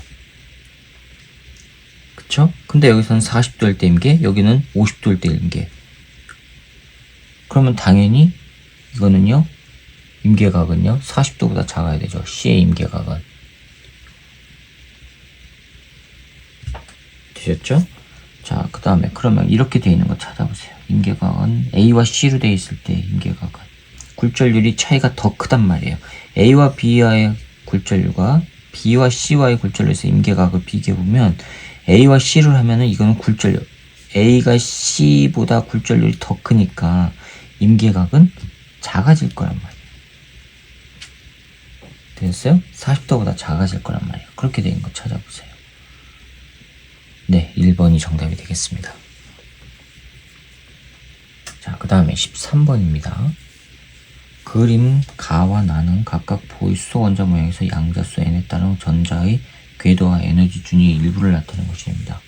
그쵸? 근데 여기서는 40도일 때 임계, 여기는 50도일 때 임계. 그러면 당연히 이거는요, 임계각은요, 40도보다 작아야 되죠. C의 임계각은. 되셨죠? 자, 그 다음에 그러면 이렇게 되어 있는 거 찾아보세요. 임계각은 A와 C로 되어 있을 때 임계각은 굴절률이 차이가 더 크단 말이에요. A와 B와의 굴절률과 B와 C와의 굴절률에서 임계각을 비교해보면 A와 C를 하면은 이거는 굴절률, A가 C보다 굴절률이 더 크니까 임계각은 작아질 거란 말이에요. 됐어요? 40도보다 작아질 거란 말이에요. 그렇게 된 거 찾아보세요. 네, 1번이 정답이 되겠습니다. 자, 그 다음에 13번입니다. 그림 가와 나는 각각 보이수 원자 모양에서 양자수 n에 따른 전자의 궤도와 에너지 준위의 일부를 나타내는 것입니다.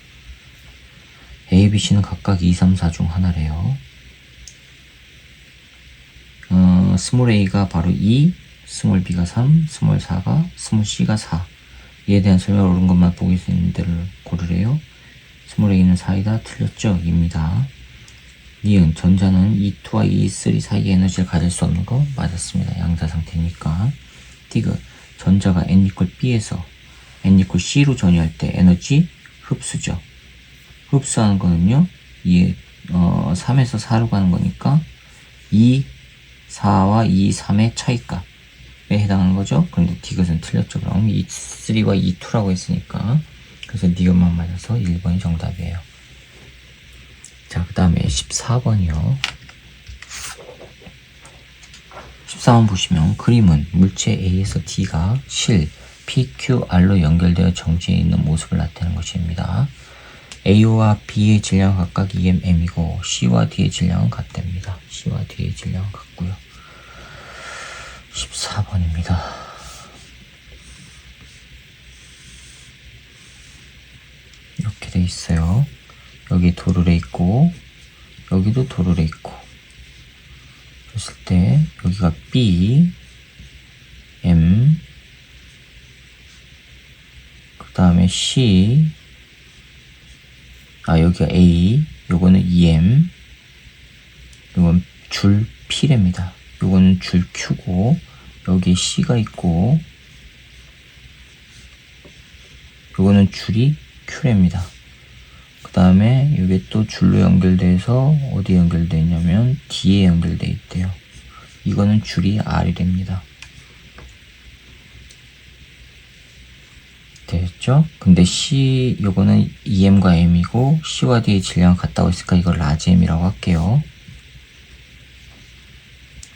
A, B, C는 각각 2, 3, 4 중 하나래요. 스몰 a가 바로 2, 스몰 b가 3, 스몰 4가, 스몰 c가 4. 이에 대한 설명을 옳은 것만 보기 수 있는 데를 고르래요. 스몰 a는 4이다. 틀렸죠? 입니다. 니은 전자는 E2와 E3 사이의 에너지를 가질 수 없는 거 맞았습니다. 양자 상태니까. 디귿 전자가 N 이퀄 B에서 N 이퀄 C로 전이할 때 에너지 흡수죠. 흡수하는 거는요, 3에서 4로 가는 거니까 2, 4와 2, 3의 차이값에 해당하는 거죠. 그런데 디귿은 틀렸죠. 그럼 E3와 E2라고 했으니까. 그래서 니은만 맞아서 1번이 정답이에요. 자, 그 다음에 14번이요. 14번 보시면 그림은 물체 A에서 D가 실 PQR로 연결되어 정지해 있는 모습을 나타내는 것입니다. A와 B의 질량은 각각 EMM이고 C와 D의 질량은 같답니다. C와 D의 질량은 같고요. 14번입니다. 이렇게 돼 있어요. 여기 도르래 있고 여기도 도르래 있고 그랬을 때 여기가 B, M, 그 다음에 C, 여기가 A, 요거는 EM, 요건 줄 P랍니다. 요거는 줄 Q고 여기에 C가 있고 요거는 줄이 Q랍니다. 그 다음에 이게 또 줄로 연결돼서 어디에 연결되어 있냐면 D에 연결되어 있대요. 이거는 줄이 R이 됩니다. 됐죠? 근데 C 요거는 EM과 M이고 C와 D의 질량 같다고 했으니까 이걸 라지 M이라고 할게요.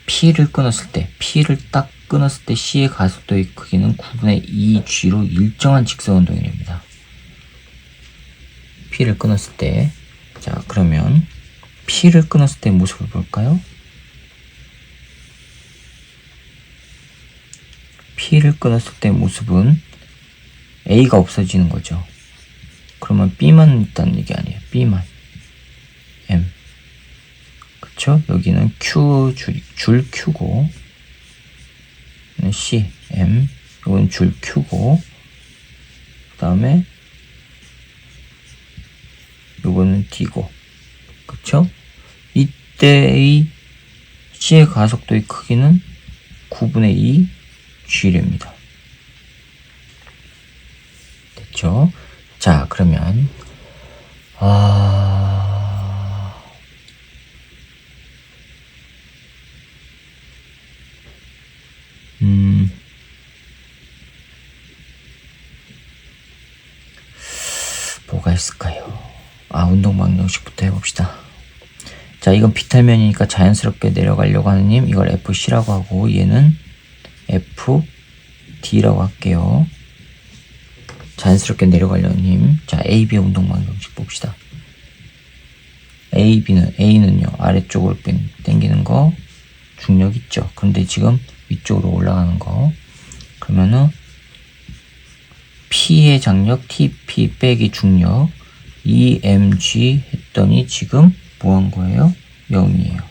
P를 끊었을 때, P를 딱 끊었을 때 C의 가속도의 크기는 9분의 2G로 일정한 직사운동이랍니다. P를 끊었을 때. 자, 그러면 P를 끊었을 때 모습을 볼까요? P를 끊었을 때 모습은 A가 없어지는 거죠. 그러면 B만 있다는 얘기 아니에요. B만. M. 그쵸? 여기는 줄 Q고, C, M. 이건 줄 Q고, 그 다음에 요거는 D고. 그쵸? 이때의 C의 가속도의 크기는 9분의 2 G랍니다. 됐죠? 자, 그러면 뭐가 있을까요? 운동방정식부터 해봅시다. 자, 이건 비탈면이니까 자연스럽게 내려가려고 하는 님, 이걸 FC라고 하고, 얘는 FD라고 할게요. 자연스럽게 내려가려는 힘. 자, AB 운동방정식 봅시다. A는요, 아래쪽으로 당기는 거, 중력 있죠? 근데 지금 위쪽으로 올라가는 거. 그러면은, P의 장력, TP 빼기 중력, EMG 했더니 지금 뭐 한 거예요? 0이에요.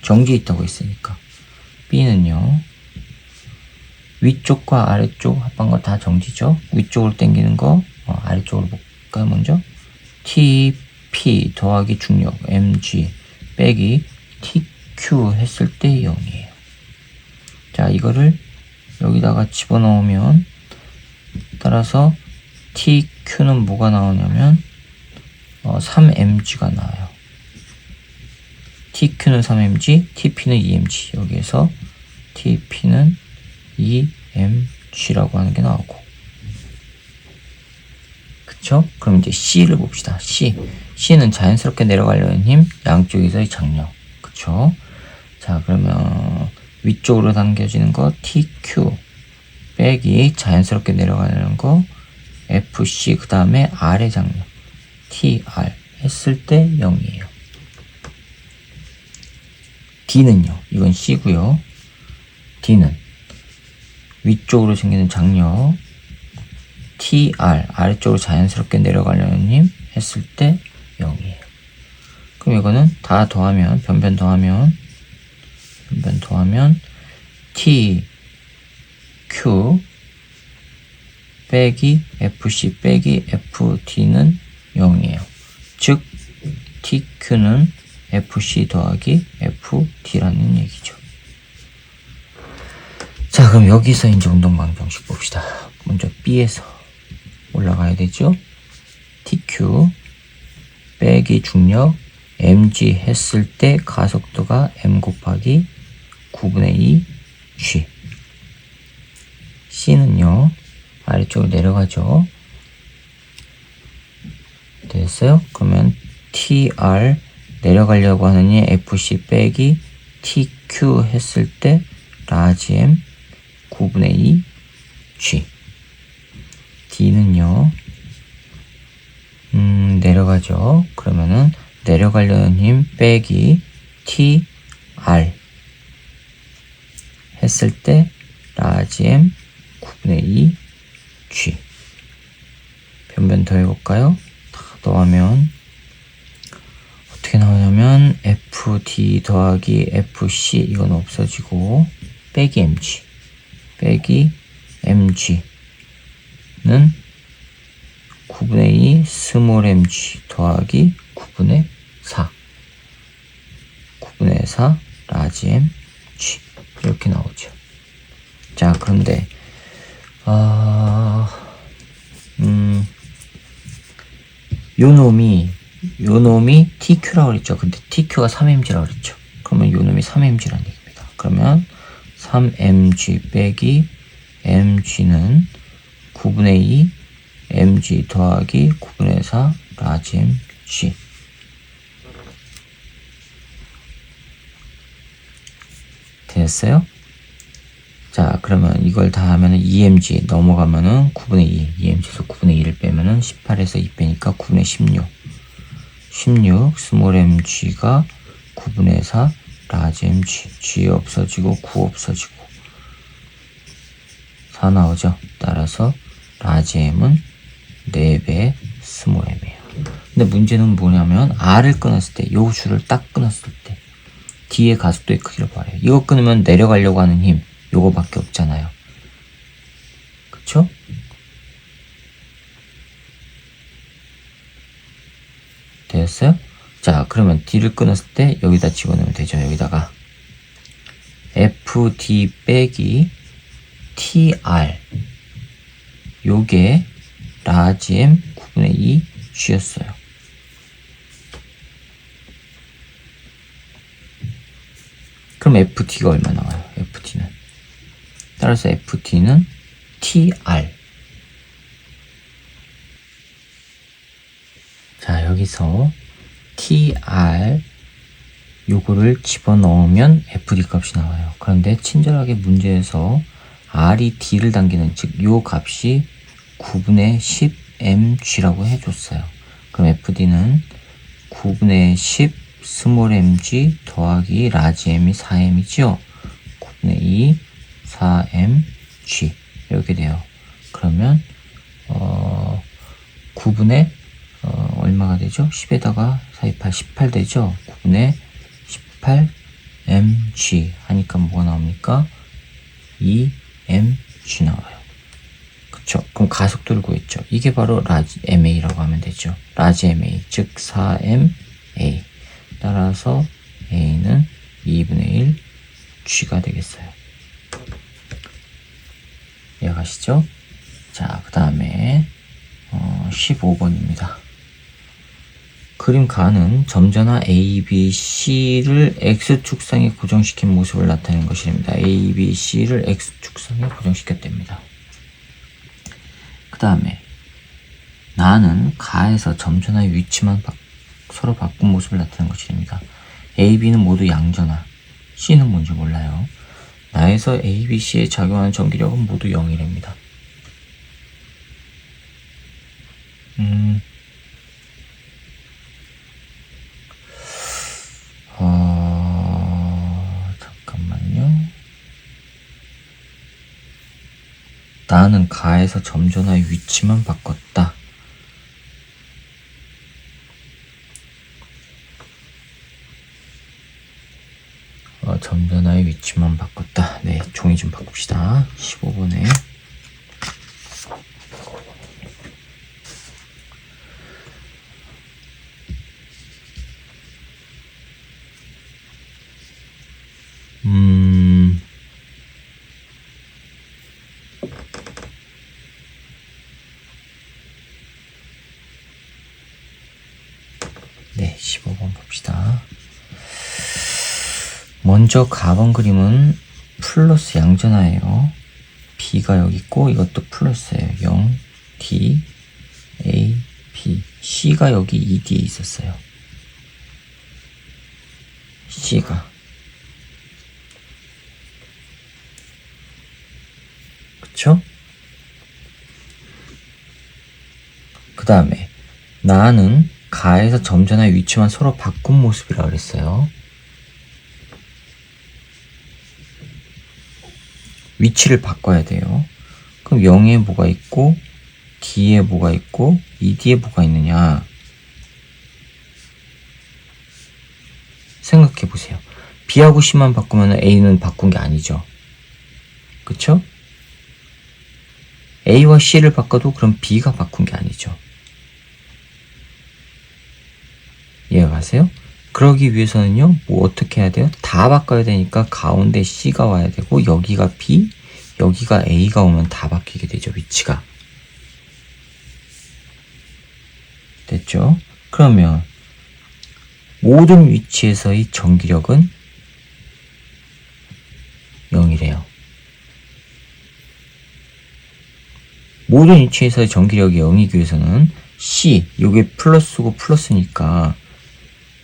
정지 있다고 했으니까. B는요, 위쪽과 아래쪽 합한 거 다 정지죠? 위쪽으로 당기는 거, 아래쪽으로 볼까요, 먼저? TP 더하기 중력, MG 빼기 TQ 했을 때 0이에요. 자, 이거를 여기다가 집어넣으면, 따라서 TQ는 뭐가 나오냐면 3mg가 나와요. TQ는 3mg, TP는 2mg. 여기에서 TP는 2mg라고 하는 게 나오고. 그쵸? 그럼 이제 C를 봅시다. C는 자연스럽게 내려가려는 힘, 양쪽에서의 장력. 그쵸? 자, 그러면 위쪽으로 당겨지는 거 TQ 빼기 자연스럽게 내려가려는 거 FC, 그 다음에 R의 장력 TR 했을 때 0이에요. D는요, 이건 C고요. D는 위쪽으로 생기는 장력 TR, 아래쪽으로 자연스럽게 내려가려는 힘 했을 때 0이에요. 그럼 이거는 다 더하면, 변변 더하면 TQ 빼기 FC 빼기 FD는 0이에요. 즉 TQ는 FC 더하기 FD라는 얘기죠. 자, 그럼 여기서 이제 운동방정식 봅시다. 먼저 B에서 올라가야 되죠. TQ 빼기 중력 mg 했을 때 가속도가 m 곱하기 9분의 2 g. C는요, 아래쪽으로 내려가죠. 됐어요? 그러면 TR 내려가려고 하느니 FC 빼기 TQ 했을 때 라지 M 9분의 2 G. D는요, 내려가죠. 그러면은 내려가려는 힘 빼기 TR 했을 때 라지 M 9분의 2 G. 변변 더 해볼까요? 다 더하면 어떻게 나오냐면 FD 더하기 FC, 이건 없어지고 빼기 MG 빼기 MG는 9분의 2 스몰 mg 더하기 9분의 4 9분의 4 라지 mg 이렇게 나오죠. 자, 그런데 요 놈이 TQ라고 그랬죠. 근데 TQ가 3mg라고 그랬죠. 그러면 요 놈이 3mg라는 얘기입니다. 그러면 3mg 빼기 mg는 9분의 2 mg 더하기 9분의 4 라지 mg. 됐어요? 자, 그러면 이걸 다 하면은 2mg 넘어가면은 9분의 2, 2mg에서 9분의 2를 빼면은 18에서 2 빼니까 9분의 16. 16, 스몰 mg가 9분의 4, 라지 mg. g 없어지고 9 없어지고 4 나오죠. 따라서 라지 m은 4배 스몰 m이에요. 근데 문제는 뭐냐면 r을 끊었을 때, 요 줄을 딱 끊었을 때 D의 가속도의 크기를 구하래요. 이거 끊으면 내려가려고 하는 힘, 요거밖에 없잖아요. 그쵸? 되었어요? 자, 그러면 D를 끊었을 때 여기다 집어넣으면 되죠. 여기다가 FD 빼기 TR, 요게 라지 M 9분의 2 G였어요. 그럼 FT가 얼마 나와요? FT는. 따라서 FT는 TR. 자, 여기서 TR 요거를 집어넣으면 FD 값이 나와요. 그런데 친절하게 문제에서 R이 D를 당기는, 즉 요 값이 9분의 10 mg라고 해줬어요. 그럼 FD는 9분의 10 스몰 mg 더하기 라지 m이 4m이죠. 9분의 2 4mg 이렇게 돼요. 그러면 9분의 얼마가 되죠? 10에다가 428, 18 되죠? 9분의 18 mg 하니까 뭐가 나옵니까? 2mg 나와요. 그쵸? 그럼 가속도를 구했죠. 이게 바로 라지 ma라고 하면 되죠. 라지 ma, 즉 4ma. 따라서 a는 2분의 1 g가 되겠어요. 이해가시죠? 자, 그 다음에 15번입니다. 그림 가는 점전화 A, B, C를 X축상에 고정시킨 모습을 나타내는 것입니다. A, B, C를 X축상에 고정시켰답니다. 그 다음에 나는 가에서 점전화의 위치만 서로 바꾼 모습을 나타내는 것입니다. A, B는 모두 양전화, C는 뭔지 몰라요. 나에서 A, B, C에 작용하는 전기력은 모두 0이랍니다. 잠깐만요. 나는 가에서 점전화의 위치만 바꿨다. 점전화의 위치만 바꿨다. 네, 종이 좀 바꿉시다. 15번에 네, 15번 봅시다. 먼저 가번 그림은 플러스 양전화예요. B가 여기 있고 이것도 플러스예요. 0, D, A, B. C가 여기 ED에 있었어요. C가. 그쵸? 그 다음에 나는 가에서 점전화의 위치만 서로 바꾼 모습이라고 그랬어요. 위치를 바꿔야 돼요. 그럼 0에 뭐가 있고 D에 뭐가 있고 ED에 뭐가 있느냐 생각해 보세요. B하고 C만 바꾸면 A는 바꾼 게 아니죠. 그쵸? A와 C를 바꿔도 그럼 B가 바꾼 게 아니죠. 이해가세요? 그러기 위해서는요, 뭐 어떻게 해야 돼요? 다 바꿔야 되니까 가운데 C가 와야 되고, 여기가 B, 여기가 A가 오면 다 바뀌게 되죠, 위치가. 됐죠? 그러면 모든 위치에서의 전기력은 0이래요. 모든 위치에서의 전기력이 0이기 위해서는 C, 요게 플러스고 플러스니까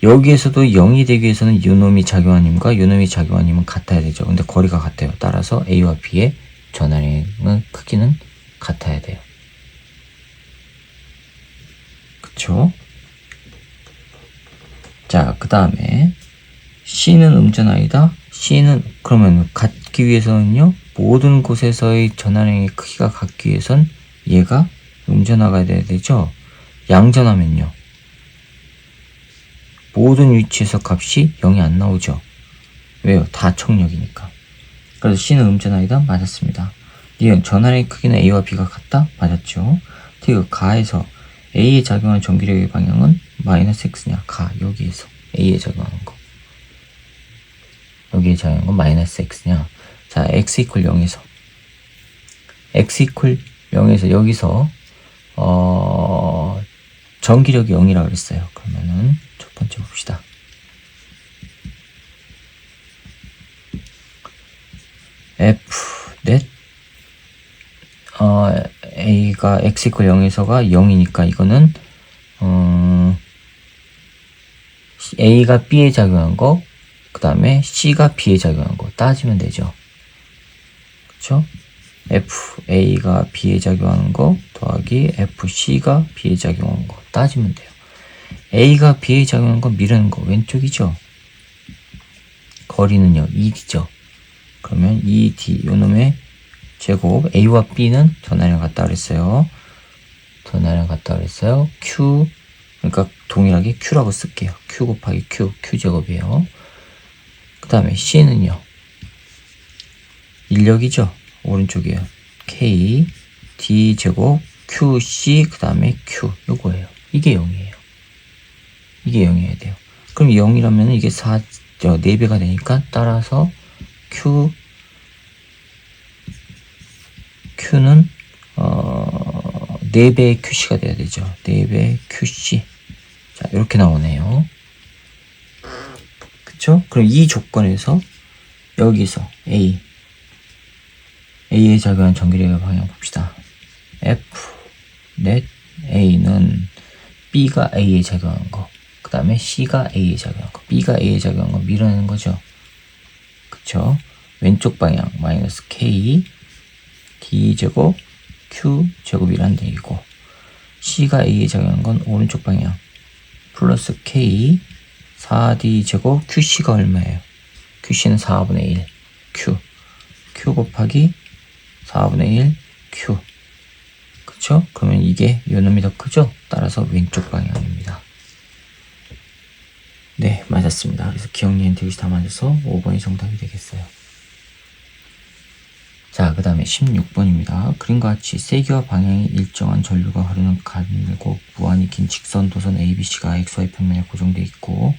여기에서도 0이 되기 위해서는 요놈이 작용한 힘과 요놈이 작용한 힘은 같아야 되죠. 근데 거리가 같아요. 따라서 A와 B의 전하량의 크기는 같아야 돼요. 그쵸? 자, 그 다음에 C는 음전하이다. C는 그러면 같기 위해서는요, 모든 곳에서의 전하량의 크기가 같기 위해선 얘가 음전하가 돼야 되죠. 양전하면요, 모든 위치에서 값이 0이 안 나오죠. 왜요? 다 청력이니까. 그래서 C는 음전하이다. 맞았습니다. 니은 전하량의 크기는 A와 B가 같다. 맞았죠. 디귿 가에서 A에 작용하는 전기력의 방향은 마이너스 X냐. 가 여기에서 A에 작용하는 거, 여기에 작용하는 건 마이너스 X냐. 자, X 이퀄 0에서 X 이퀄 0에서 여기서 전기력이 0이라고 그랬어요. 그러면은 첫 번째 봅시다. F 넷 A가 X 이퀄 0에서가 0이니까 이거는 A가 B에 작용한 거, 그 다음에 C가 B에 작용한 거 따지면 되죠. 그쵸? F, A가 B에 작용하는 거 더하기 F, C가 B에 작용한 거 따지면 돼요. A가 B에 작용한 거 미루는 거 왼쪽이죠. 거리는요 2D죠. 그러면 2D 요놈의 제곱, A와 B는 전하량 같다 그랬어요. 전하량 같다 그랬어요. Q, 그러니까 동일하게 Q라고 쓸게요. Q 곱하기 Q, Q제곱이에요. 그 다음에 C는요, 인력이죠. 오른쪽이에요. K, D제곱, QC, 그 다음에 Q, 요거예요. 이게 0이에요. 이게 0이어야 돼요. 그럼 0이라면 이게 4배가 되니까 따라서 Q는 4배의 QC가 돼야 되죠. 4배의 QC. 자, 이렇게 나오네요. 그쵸? 그럼 이 조건에서 여기서 A에 작용한 전기력의 방향 봅시다. F 넷 A는 B가 A에 작용한 거, 그 다음에 C가 A에 작용한 거, B가 A에 작용한 거 밀어내는 거죠. 그쵸? 왼쪽 방향 마이너스 K D제곱 Q제곱이란 얘기고, C가 A에 작용한 건 오른쪽 방향 플러스 K 4D제곱 QC가 얼마예요? QC는 4분의 1 Q 곱하기 4분의 1 Q. 그쵸? 그러면 이게 요놈이 더 크죠? 따라서 왼쪽 방향입니다. 네, 맞았습니다. 그래서 기억, 니은, 디귿이 다 맞아서 5번이 정답이 되겠어요. 자, 그 다음에 16번입니다. 그림과 같이 세기와 방향이 일정한 전류가 흐르는 가늘고 무한히 긴 직선 도선 ABC가 XY 평면에 고정되어 있고,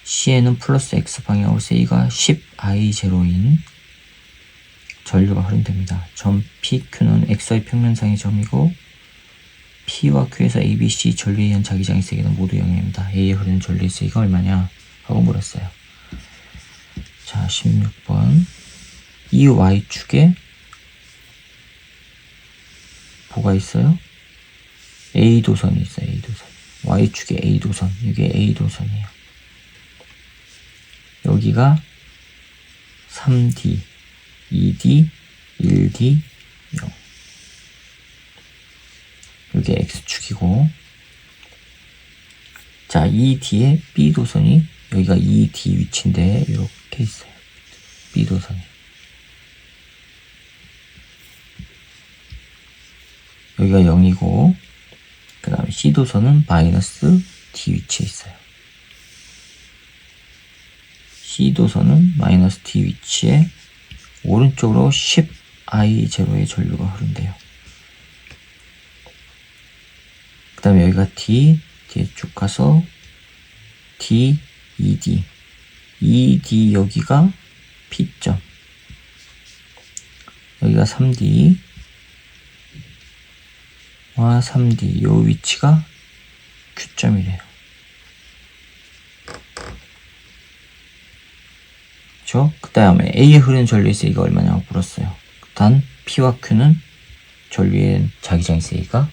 C에는 플러스 X 방향으로 세기가 10I0인 전류가 흐른답니다. 점 PQ는 XY 평면상의 점이고, P와 Q에서 ABC 전류에 의한 자기장의 세기는 모두 0입니다. A에 흐르는 전류의 세기가 얼마냐 하고 물었어요. 자, 16번. 이 Y축에 뭐가 있어요? A도선이 있어요. A도선. Y축에 A도선. 이게 A도선이에요. 여기가 3D, 2D, 1D, 0. 이게 X축이고, 자, 이 뒤에 B도선이, 여기가 2D 위치인데 이렇게 있어요. B도선이. 여기가 0이고, 그 다음에 C도선은 마이너스 D 위치에 있어요. C도선은 마이너스 D 위치에 오른쪽으로 10I0의 전류가 흐른대요. 그 다음에 여기가 D, 뒤에 쭉 가서 D, ED. ED 여기가 P점. 여기가 3D. 와, 3D. 요 위치가 Q점이래요. 그쵸? 그 다음에 A에 흐르는 전류의 세기가 얼마냐고 물었어요. 단 P와 Q는 전류의 자기장의 세기가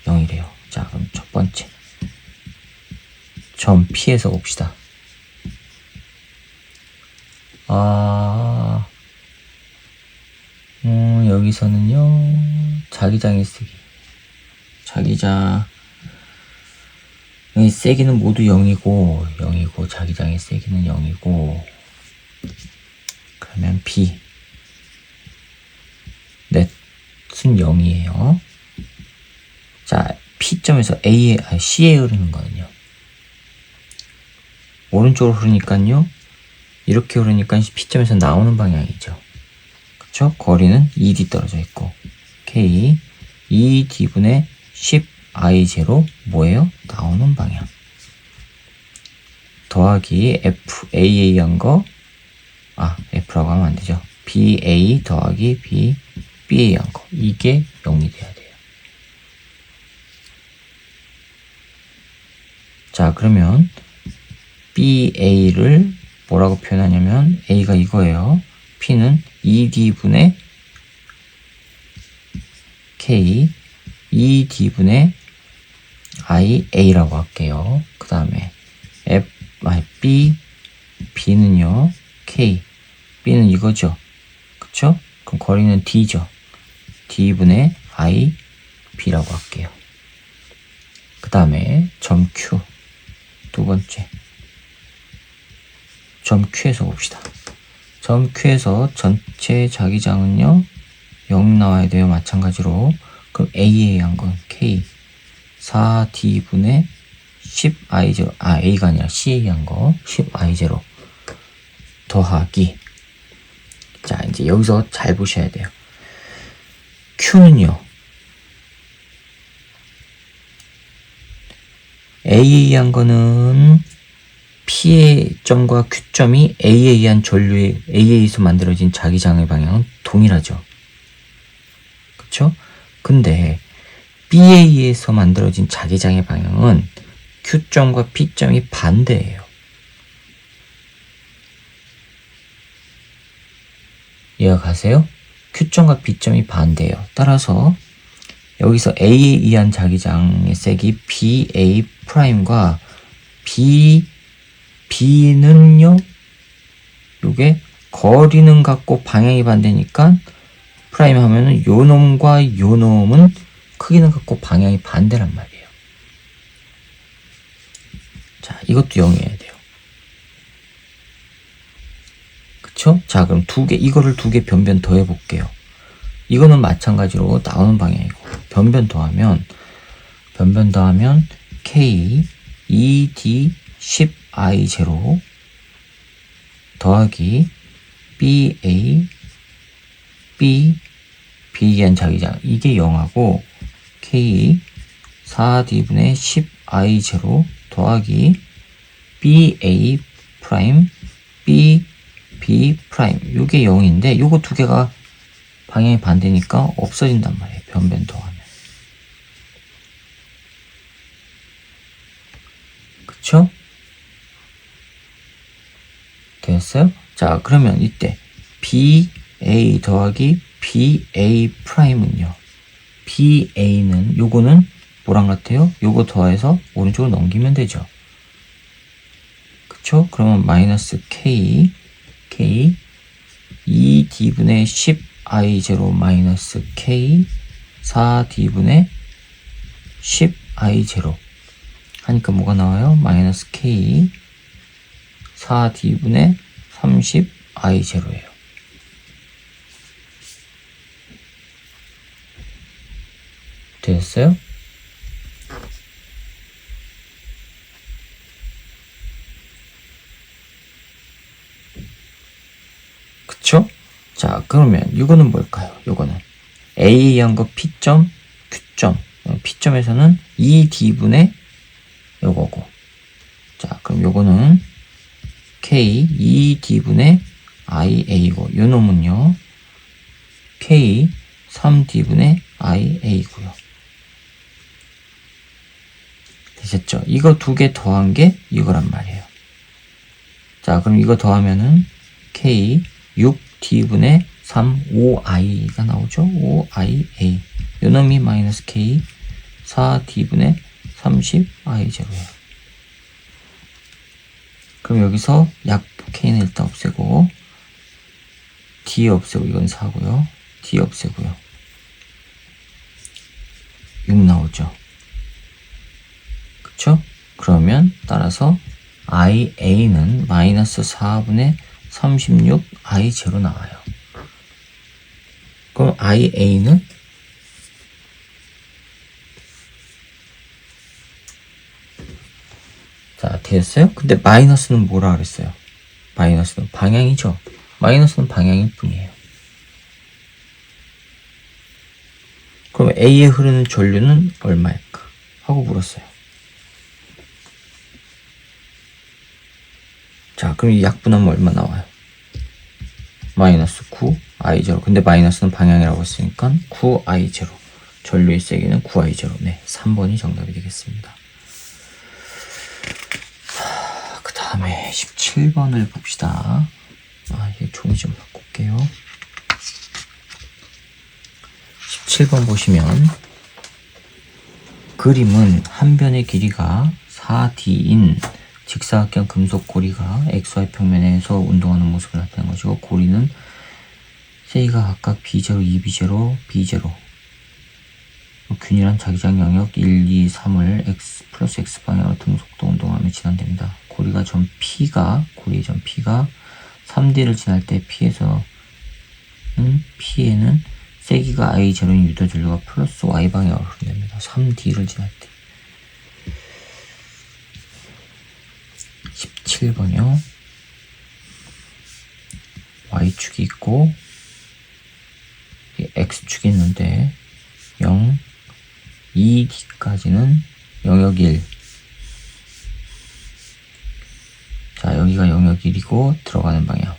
0이래요. 자, 그럼 첫 번째 점 P에서 봅시다. 여기서는요, 자기장의 세기. 자기장의 세기는 모두 0이고, 자기장의 세기는 0이고, 그러면 B. 넷은 0이에요. 자, P점에서 C에 흐르는 거는요. 오른쪽으로 흐르니까요. 이렇게 흐르니까 P점에서 나오는 방향이죠. 그쵸? 거리는 2D 떨어져 있고 K 2D분의 10I0 뭐예요? 나오는 방향. 더하기 FAA 한 거, F라고 하면 안 되죠. BA 더하기 BA 한 거. 이게 0이 돼야 돼요. 자, 그러면 BA를 뭐라고 표현하냐면 A가 이거예요. P는 2D분의 K 2D분의 IA라고 할게요. 그 다음에 B는요, K, B는 이거죠. 그쵸? 그럼 거리는 D죠. D분의 IB라고 할게요. 그 다음에 점 Q, 두 번째. 점 Q에서 봅시다. 점 Q에서 전체 자기장은요, 0 나와야 돼요. 마찬가지로. 그럼 A에 한 건 K 4D분의 10I0, A가 아니라 CA 한 거 10I0 더하기. 자, 이제 여기서 잘 보셔야 돼요. Q는요, A에 한 거는 P의 점과 Q점이 A에 의한 전류의 A에서 만들어진 자기장의 방향은 동일하죠. 그쵸? 근데 B에 의해서 만들어진 자기장의 방향은 Q점과 P점이 반대예요. 이해가 가세요? Q점과 P점이 반대예요. 따라서 여기서 A에 의한 자기장의 색이 BA'과 B는요, 요게 거리는 같고 방향이 반대니까 프라임 하면은 요 놈과 요 놈은 크기는 같고 방향이 반대란 말이에요. 자, 이것도 0이어야 돼요. 그쵸? 자, 그럼 이거를 두 개 변변 더해 볼게요. 이거는 마찬가지로 나오는 방향이고, 변변 더하면 K 2D 10I0 더하기 B에 한 자기장, 이게 0하고 K 4D분의 10I0 더하기 BA 프라임 B 프라임, 요게 0인데 요거 두 개가 방향이 반대니까 없어진단 말이에요. 변변 더하면. 그쵸? 됐어요? 자, 그러면 이때 BA 더하기 BA 프라임은요, BA는 요거는 뭐랑 같아요? 요거 더해서 오른쪽으로 넘기면 되죠. 그쵸? 그러면 마이너스 K 2D분의 10I0 마이너스 K 4D분의 10I0 하니까 뭐가 나와요? 마이너스 K 4D분의 30I0예요. 됐어요? 그쵸? 자, 그러면 이거는 뭘까요? 이거는 A에 한 거 P점, Q점. P점에서는 2D분의 요거고. 자, 그럼 요거는 K 2D분의 IA고, 요 놈은요, K 3D분의 IA고요. 되셨죠? 이거 두 개 더한 게 이거란 말이에요. 자, 그럼 이거 더하면은 K 6D분의 3, 5i가 나오죠. 5ia. 요놈이 마이너스 k 4d분의 30i0예요. 그럼 여기서 약분 k는 일단 없애고 d 없애고 이건 4고요. d 없애고요. 6 나오죠. 그쵸? 그러면 따라서 ia는 마이너스 4분의 36i0 나와요. 그럼 ia는 자, 되었어요? 근데 마이너스는 뭐라 그랬어요? 마이너스는 방향이죠. 마이너스는 방향일 뿐이에요. 그럼 A에 흐르는 전류는 얼마일까? 하고 물었어요. 자, 그럼 이 약분하면 얼마 나와요? 마이너스 9i0. 근데 마이너스는 방향이라고 했으니까 9i0. 전류의 세기는 9i0. 네, 3번이 정답이 되겠습니다. 그 다음에 17번을 봅시다. 이게 종이 좀 바꿀게요. 17번 보시면 그림은 한 변의 길이가 4d인 직사각형 금속 고리가 XY 평면에서 운동하는 모습을 나타내는 것이고 고리는 세기가 각각 B0, 2B0, B0 균일한 자기장 영역 1, 2, 3을 X 플러스 X 방향으로 등속도 운동하며 진행됩니다. 고리의 점 P가 3D를 지날 때 P에는 세기가 I0인 유도 전류가 플러스 Y 방향으로 흐른답니다. 3D를 지날 때. 17번이요. Y축이 있고 X축이 있는데 0, 2D까지는 영역 1. 자, 여기가 영역 1이고 들어가는 방향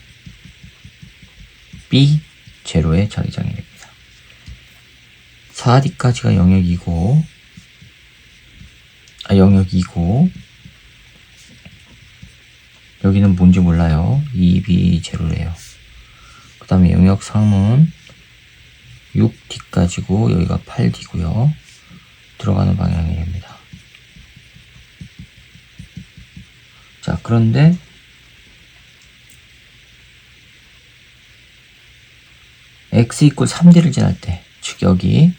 B, 제로의 자기장이 됩니다. 4D까지가 영역 2고 여기는 뭔지 몰라요. 2B 제로래요. 그 다음에 영역 3은 6D까지고 여기가 8D고요. 들어가는 방향이 됩니다. 자, 그런데 X 이퀄 3D를 지날 때, 즉 여기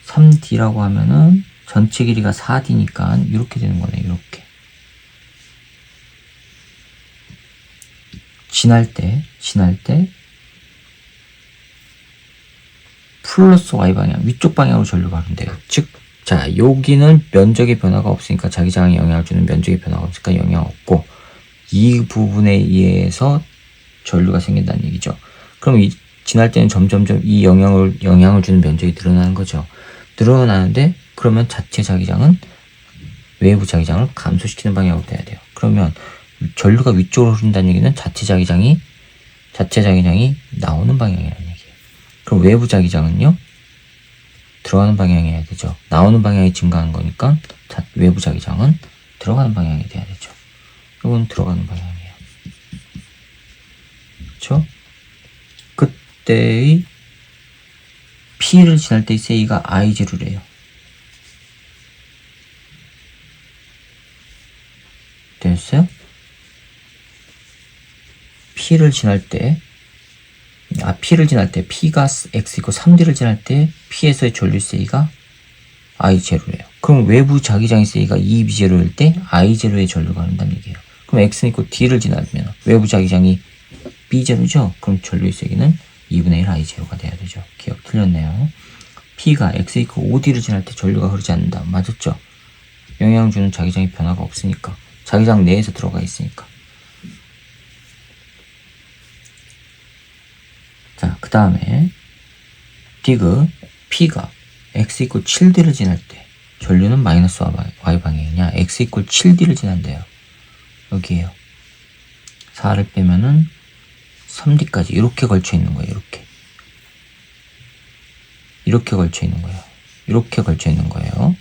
3D라고 하면은 전체 길이가 4D니까 이렇게 되는 거네. 이렇게 지날 때 플러스 Y 방향, 위쪽 방향으로 전류가 흐른대요. 즉, 자, 여기는 면적의 변화가 없으니까 자기장에 영향을 주는 면적의 변화가 없으니까 영향 없고 이 부분에 의해서 전류가 생긴다는 얘기죠. 그럼 지날 때는 점점점 이 영향을 주는 면적이 늘어나는 거죠. 늘어나는데 그러면 자체 자기장은 외부 자기장을 감소시키는 방향으로 돼야 돼요. 그러면 전류가 위쪽으로 흐른다는 얘기는 자체 자기장이 나오는 방향이라는 얘기예요. 그럼 외부 자기장은요? 들어가는 방향이어야 되죠. 나오는 방향이 증가하는 거니까 외부 자기장은 들어가는 방향이 돼야 되죠. 이건 들어가는 방향이에요. 그렇죠? 그때의 P를 지날 때의 세이가 I0래요. 됐어요? P를 지날 때 P가 X이고 3D를 지날 때 P에서의 전류 세이가 I0래요. 그럼 외부 자기장의 세이가 2B0일 때 I0의 전류가 흐른다는 얘기예요. 그럼 X는 있고 D를 지나면 외부 자기장이 B0죠? 그럼 전류의 세기는 2분의 1 I0가 돼야 되죠. 기억 틀렸네요. P가 X 있고 5D를 지날 때 전류가 흐르지 않는다. 맞았죠? 영향을 주는 자기장의 변화가 없으니까. 자기장 내에서 들어가 있으니까. 자, 그 다음에 P가 X 이퀄 7D를 지날 때 전류는 마이너스 Y 방향이냐? X 이퀄 7D를 지난대요. 여기에요. 4를 빼면은 3D까지 이렇게 걸쳐 있는 거예요. 이렇게 걸쳐 있는 거예요. 이렇게 걸쳐 있는 거예요.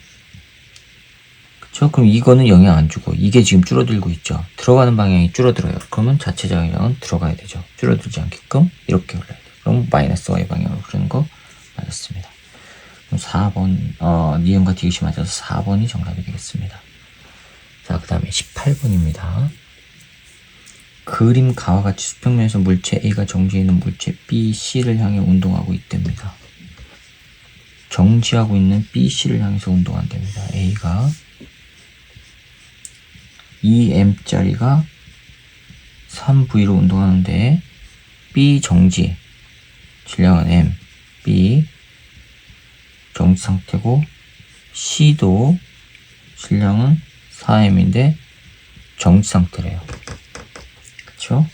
그럼 이거는 영향 안 주고 이게 지금 줄어들고 있죠. 들어가는 방향이 줄어들어요. 그러면 자체 자기장은 들어가야 되죠. 줄어들지 않게끔 이렇게 흘러야 돼요. 그럼 마이너스 y 방향으로 흐르는 거 맞았습니다. 그럼 4번 니은과 디귿이 맞아서 4번이 정답이 되겠습니다. 자, 그 다음에 18번입니다. 그림 가와 같이 수평면에서 물체 A가 정지해 있는 물체 B, C를 향해 운동하고 있답니다. 정지하고 있는 B, C를 향해서 운동한답니다. A가 2m짜리가 3V로 운동하는데 B 정지, 질량은 M, B 정지 상태고 C도 질량은 4m인데 정지 상태래요. 그쵸?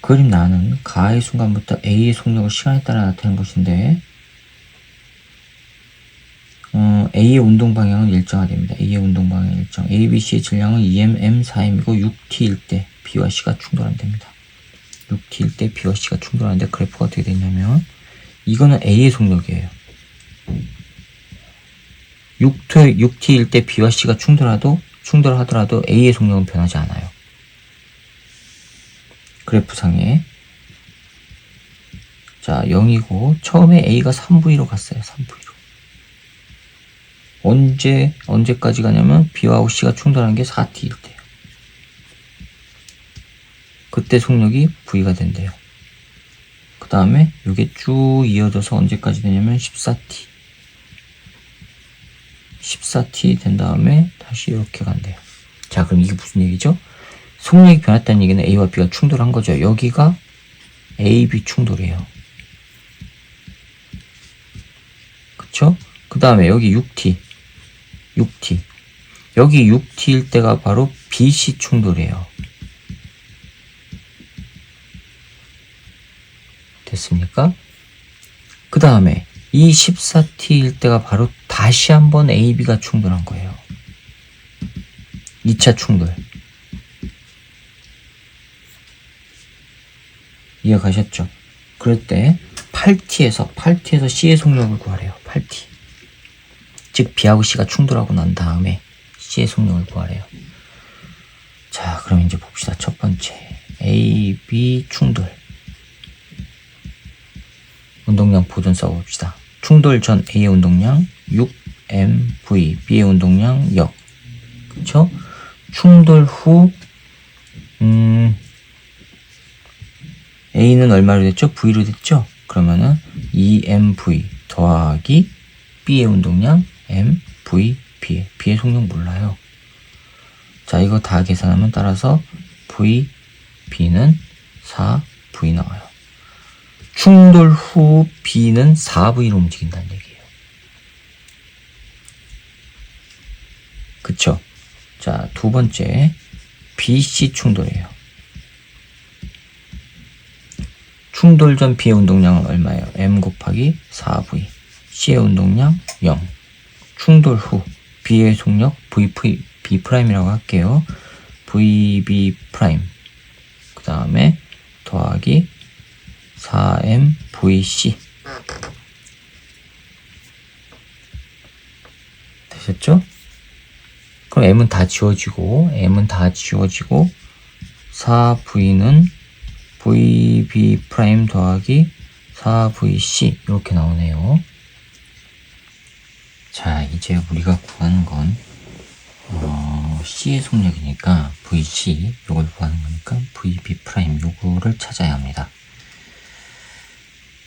그림 나는 가의 순간부터 A의 속력을 시간에 따라 나타낸 것인데 A의 운동 방향은 일정하됩니다. A의 운동 방향 일정. A, B, C의 질량은 2m, M, 4m이고 6t일 때 B와 C가 충돌한답니다. 6t일 때 B와 C가 충돌하는데 그래프가 어떻게 되냐면 이거는 A의 속력이에요. 6t일 때 B와 C가 충돌하더라도 A의 속력은 변하지 않아요. 그래프상에 자 0이고 처음에 A가 3V로 갔어요. 3V로. 언제까지 가냐면 B와 C가 충돌하는 게 4t일 때요. 그때 속력이 V가 된대요. 그 다음에 이게 쭉 이어져서 언제까지 되냐면 14t. 14t 된 다음에 다시 이렇게 간대요. 자, 그럼 이게 무슨 얘기죠? 속력이 변했다는 얘기는 A와 B가 충돌한 거죠. 여기가 A, B 충돌이에요. 그쵸? 그 다음에 여기 6t. 여기 6t일 때가 바로 B, C 충돌이에요. 됐습니까? 그 다음에 이 14t일 때가 바로 다시 한번 A, B가 충돌한 거예요. 2차 충돌. 이해가셨죠? 그럴 때 8t에서 C의 속력을 구하래요. 8t. 즉 B하고 C가 충돌하고 난 다음에 C의 속력을 구하래요. 자, 그럼 이제 봅시다. 첫 번째 A, B 충돌. 운동량 보존 써봅시다. 충돌 전 A의 운동량 6mv, B의 운동량 0. 그쵸? 충돌 후 A는 얼마로 됐죠? V로 됐죠? 그러면은 2mv 더하기 B의 운동량 mv, B의 속력 몰라요. 자, 이거 다 계산하면 따라서 v, B는 4v 나와요. 충돌 후 B는 4V로 움직인다는 얘기예요. 그쵸? 자, 두 번째 BC 충돌이에요. 충돌 전 B의 운동량은 얼마예요? M 곱하기 4V. C의 운동량 0. 충돌 후 B의 속력 B'이라고 할게요. VB'. 그 다음에 더하기 4mVC. 되셨죠? 그럼 M은 다 지워지고 4V는 VB' 더하기 4VC 이렇게 나오네요. 자, 이제 우리가 구하는 건 C의 속력이니까 VC 요걸 구하는 거니까 VB' 요거를 찾아야 합니다.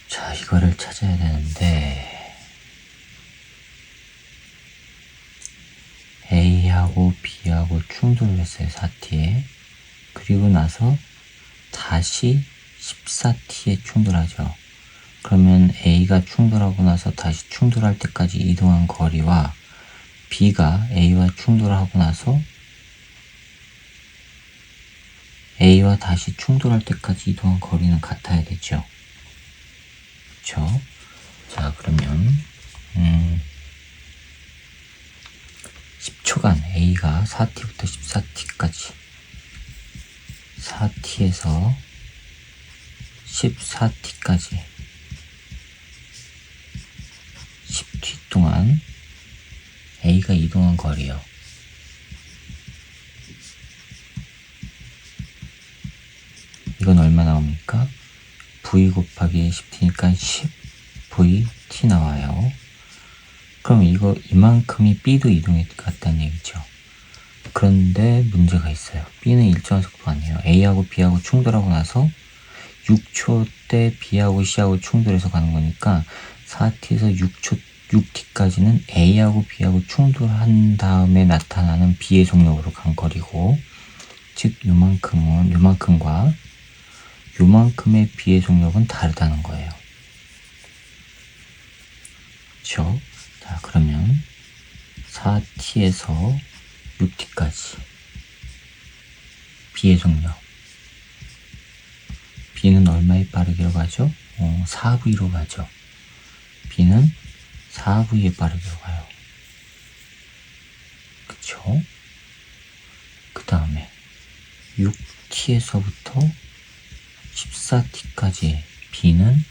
자, 이거를 찾아야 되는데 A하고 B하고 충돌을 했어요. 4t에. 그리고 나서 다시 14t에 충돌하죠. 그러면 A가 충돌하고 나서 다시 충돌할 때까지 이동한 거리와 B가 A와 충돌하고 나서 A와 다시 충돌할 때까지 이동한 거리는 같아야 되죠. 그쵸? 자, 그러면 10초간 A가 4t부터 14t까지 4t에서 14t까지 10t 동안 A가 이동한 거리요. 이건 얼마 나옵니까? v 곱하기 10t니까 10vt 나와요. 그럼 이만큼이 b도 이동했다는 얘기죠. 그런데 문제가 있어요. b는 일정한 속도가 아니에요. a하고 b하고 충돌하고 나서 6초 때 b하고 c하고 충돌해서 가는 거니까 4t에서 6t까지는 a하고 b하고 충돌한 다음에 나타나는 b의 속력으로 간 거리고, 즉 요만큼과 요만큼의 b의 속력은 다르다는 거예요. 그렇죠? 자, 그러면 4t에서 6t까지 b의 속력, b는 얼마의 빠르기로 가죠? 4v로 가죠. b는 4v의 빠르기로 가요. 그쵸? 그 다음에 6t에서부터 14t까지 b는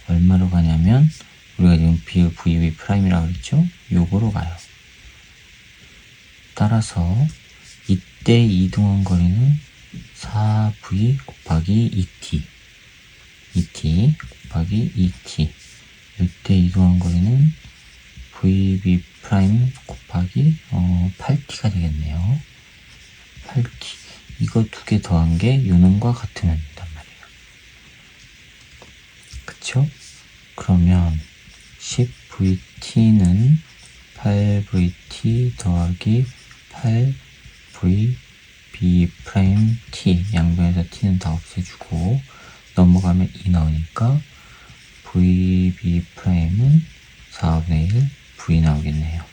얼마로 가냐면, 우리가 지금 VV 프라임이라고 그랬죠? 요거로 가요. 따라서 이때 이동한 거리는 4v 곱하기 2t 곱하기 2t. 이때 이동한 거리는 VB 프라임 곱하기 8t가 되겠네요. 8t. 이거 두 개 더한 게 요놈과 같으면 된단 말이에요. 그쵸? 그러면 10vt는 8vt 더하기 8vb 프라임 t, 양변에서 t는 다 없애주고 넘어가면 2 나오니까 vb 프라임은 4분의 1 v 나오겠네요.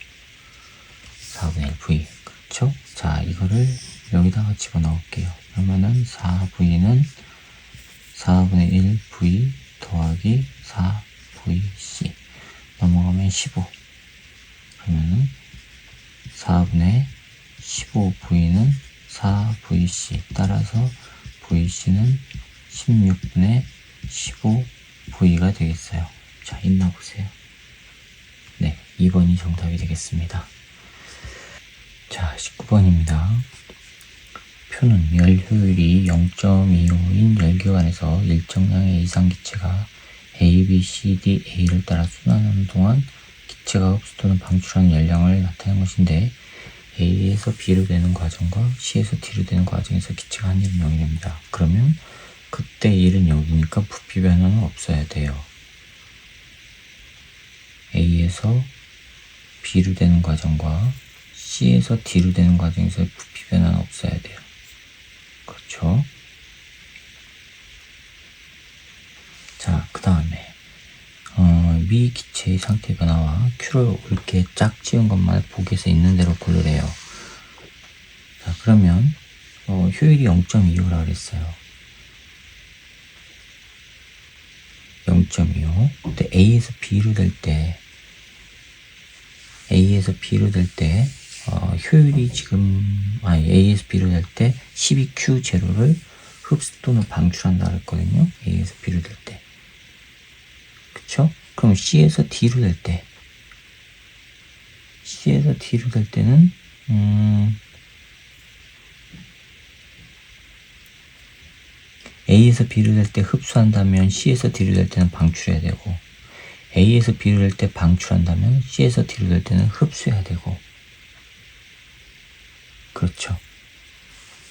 4분의 1 v. 그렇죠? 자, 이거를 여기다가 집어넣을게요. 그러면은 4v는 4분의 1 v 더하기 4vc 넘어가면 15. 그러면은 4분의 15v는 4vc. 따라서 vc는 16분의 15v가 되겠어요. 자, 있나 보세요. 네, 2번이 정답이 되겠습니다. 자, 19번입니다. 표는 열 효율이 0.25인 열기관에서 일정량의 이상 기체가 A, B, C, D, A를 따라 순환하는 동안 기체가 흡수 또는 방출하는 열량을 나타내는 것인데, A에서 B로 되는 과정과 C에서 D로 되는 과정에서 기체가 한 1은 0이랍니다. 그러면 그때 1은 0이니까 부피 변화는 없어야 돼요. A에서 B로 되는 과정과 C에서 D로 되는 과정에서 부피 변화는 없어야 돼요. 그렇죠? 자, 그 다음에 미 기체의 상태 변화와 Q를 옳게 짝 지은 것만 보기에서 있는 대로 고르래요. 자, 그러면 효율이 0.25라 그랬어요. 0.25. 근데 A에서 B로 될 때 효율이 지금 A에서 B로 될 때 12Q0를 흡수 또는 방출한다 그랬거든요. A에서 B로 될 때. 그쵸? 그럼 C에서 D로 될 때는 A에서 B로 될 때 흡수한다면 C에서 D로 될 때는 방출해야 되고, A에서 B로 될 때 방출한다면 C에서 D로 될 때는 흡수해야 되고. 그렇죠.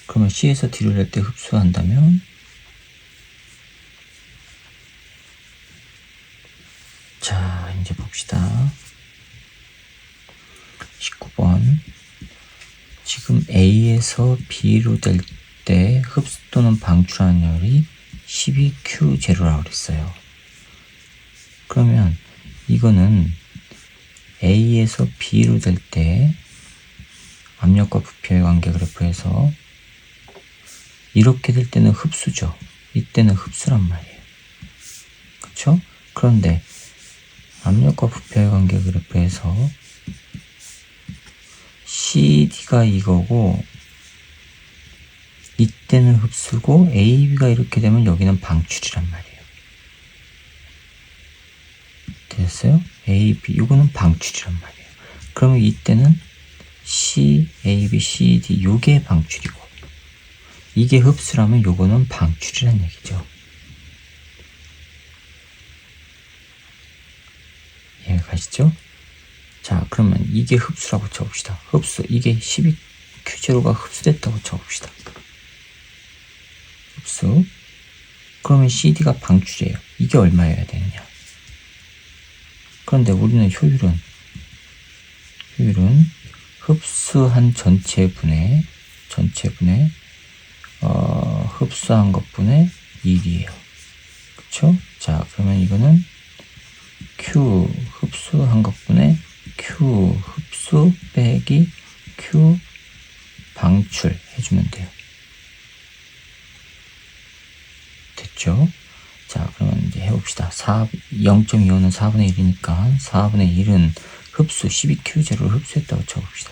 그러면 C에서 D로 될 때 흡수한다면 자, 이제 봅시다. 19번. 지금 A에서 B로 될 때 흡수 또는 방출하는 열이 12Q0라고 그랬어요. 그러면 이거는 A에서 B로 될 때 압력과 부피의 관계 그래프에서 이렇게 될 때는 흡수죠. 이때는 흡수란 말이에요. 그쵸? 그런데 압력과 부피의 관계 그래프에서 CD가 이거고 이때는 흡수고 AB가 이렇게 되면 여기는 방출이란 말이에요. 됐어요? AB 이거는 방출이란 말이에요. 그러면 이때는 C, AB, CD 요게 방출이고 이게 흡수라면 요거는 방출이란 얘기죠. 이해가 가시죠? 자, 그러면 이게 흡수라고 쳐봅시다. 흡수, 이게 12Q0가 흡수됐다고 쳐봅시다. 흡수. 그러면 CD가 방출이에요. 이게 얼마여야 되느냐? 그런데 우리는 효율은 흡수한 전체분의 흡수한 것분의 1이에요. 그쵸? 자, 그러면 이거는 Q 흡수한 것분의 Q 흡수 빼기 Q 방출 해주면 돼요. 됐죠? 자, 그러면 이제 해봅시다. 0.25는 4분의 1이니까 4분의 1은 흡수 12Q0를 흡수했다고 쳐봅시다.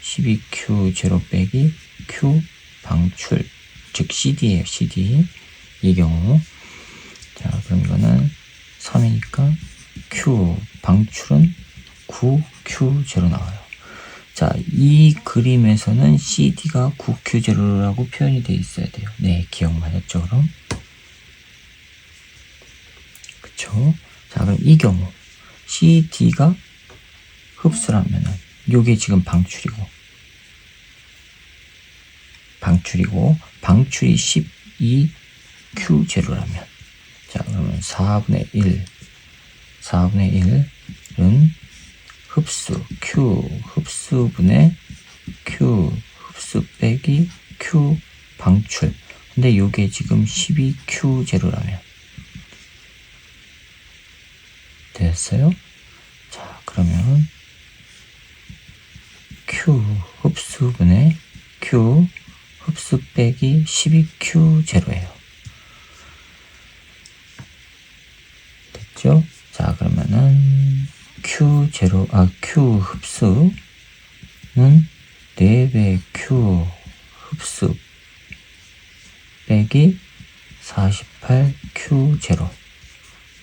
12Q0 빼기 Q 방출, 즉 CD예요. CD. 이 경우. 자, 그럼 이거는 3이니까 Q 방출은 9Q0 나와요. 자, 이 그림에서는 CD가 9Q0라고 표현이 되어 있어야 돼요. 네, 기억 맞았죠, 그럼? 그쵸? 자, 그럼 이 경우 CD가 흡수라면은 요게 지금 방출이고 방출이 12Q0라면, 자, 그러면 4분의 1은 흡수, Q 흡수분의 Q 흡수 빼기 Q 방출. 근데 요게 지금 12Q0라면 됐어요? 자, 그러면 Q 흡수분의 Q 흡수 빼기 12Q0예요. 됐죠? 자, 그러면은 Q 흡수는 4배 Q 흡수 빼기 48Q0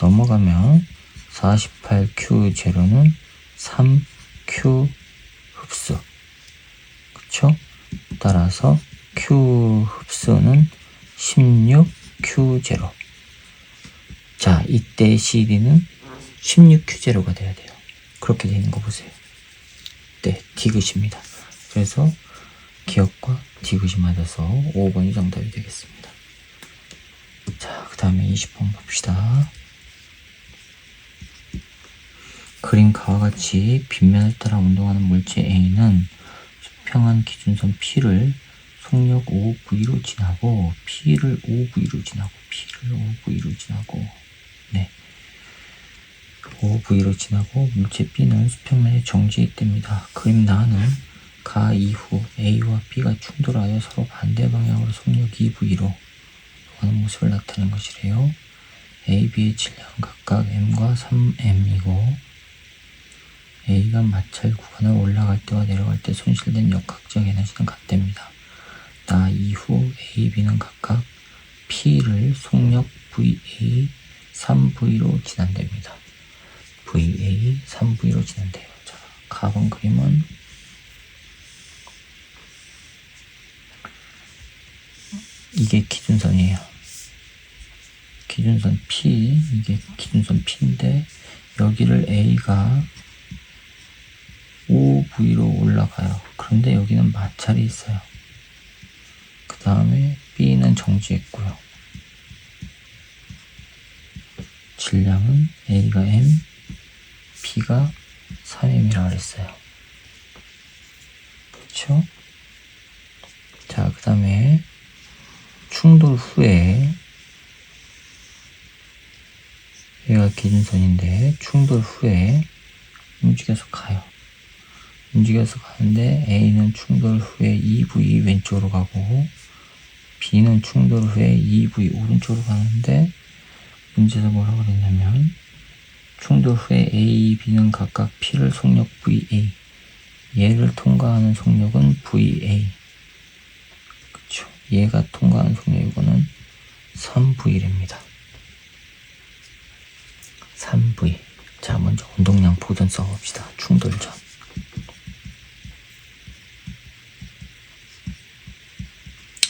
넘어가면 48Q0는 3Q 흡수. 그쵸? 따라서 Q 흡수는 16Q0. 자, 이때 CD는 16Q0가 돼야 돼요. 그렇게 되는 거 보세요. 네, 디귿입니다. 그래서 기억과 디귿이 맞아서 5번이 정답이 되겠습니다. 자, 그 다음에 20번 봅시다. 그림 가와 같이 빗면을 따라 운동하는 물체 A는 수평한 기준선 P를 속력 5V로 지나고 P를 5V로 지나고 네, 5V로 지나고 물체 B는 수평면에 정지했답니다. 그림 나는 가 이후 A와 B가 충돌하여 서로 반대 방향으로 속력 2V로 가는 모습을 나타낸 것이래요. A, B의 질량은 각각 M과 3M이고 A가 마찰 구간을 올라갈 때와 내려갈 때 손실된 역학적 에너지는 같답니다. 나 이후 A, B는 각각 P를 속력 VA 3V로 지난답니다. VA 3V로 지난대요. 자, 가번 그림은 이게 기준선이에요. 기준선 P, 이게 기준선 P인데 여기를 A가 5V로 올라가요. 그런데 여기는 마찰이 있어요. 그 다음에 B는 정지했고요. 질량은 A가 M, B가 3M이라고 그랬어요. 그렇죠? 자, 그 다음에 충돌 후에 여기가 기준선인데 충돌 후에 움직여서 가요. 움직여서 가는데 A는 충돌 후에 2V 왼쪽으로 가고 B는 충돌 후에 2V 오른쪽으로 가는데 문제에서 뭐라고 그랬냐면 충돌 후에 A, B는 각각 P를 속력 VA, 얘를 통과하는 속력은 VA. 그쵸? 얘가 통과하는 속력 이거는 3V랍니다. 3V. 자, 먼저 운동량 보전 써봅시다. 충돌 전.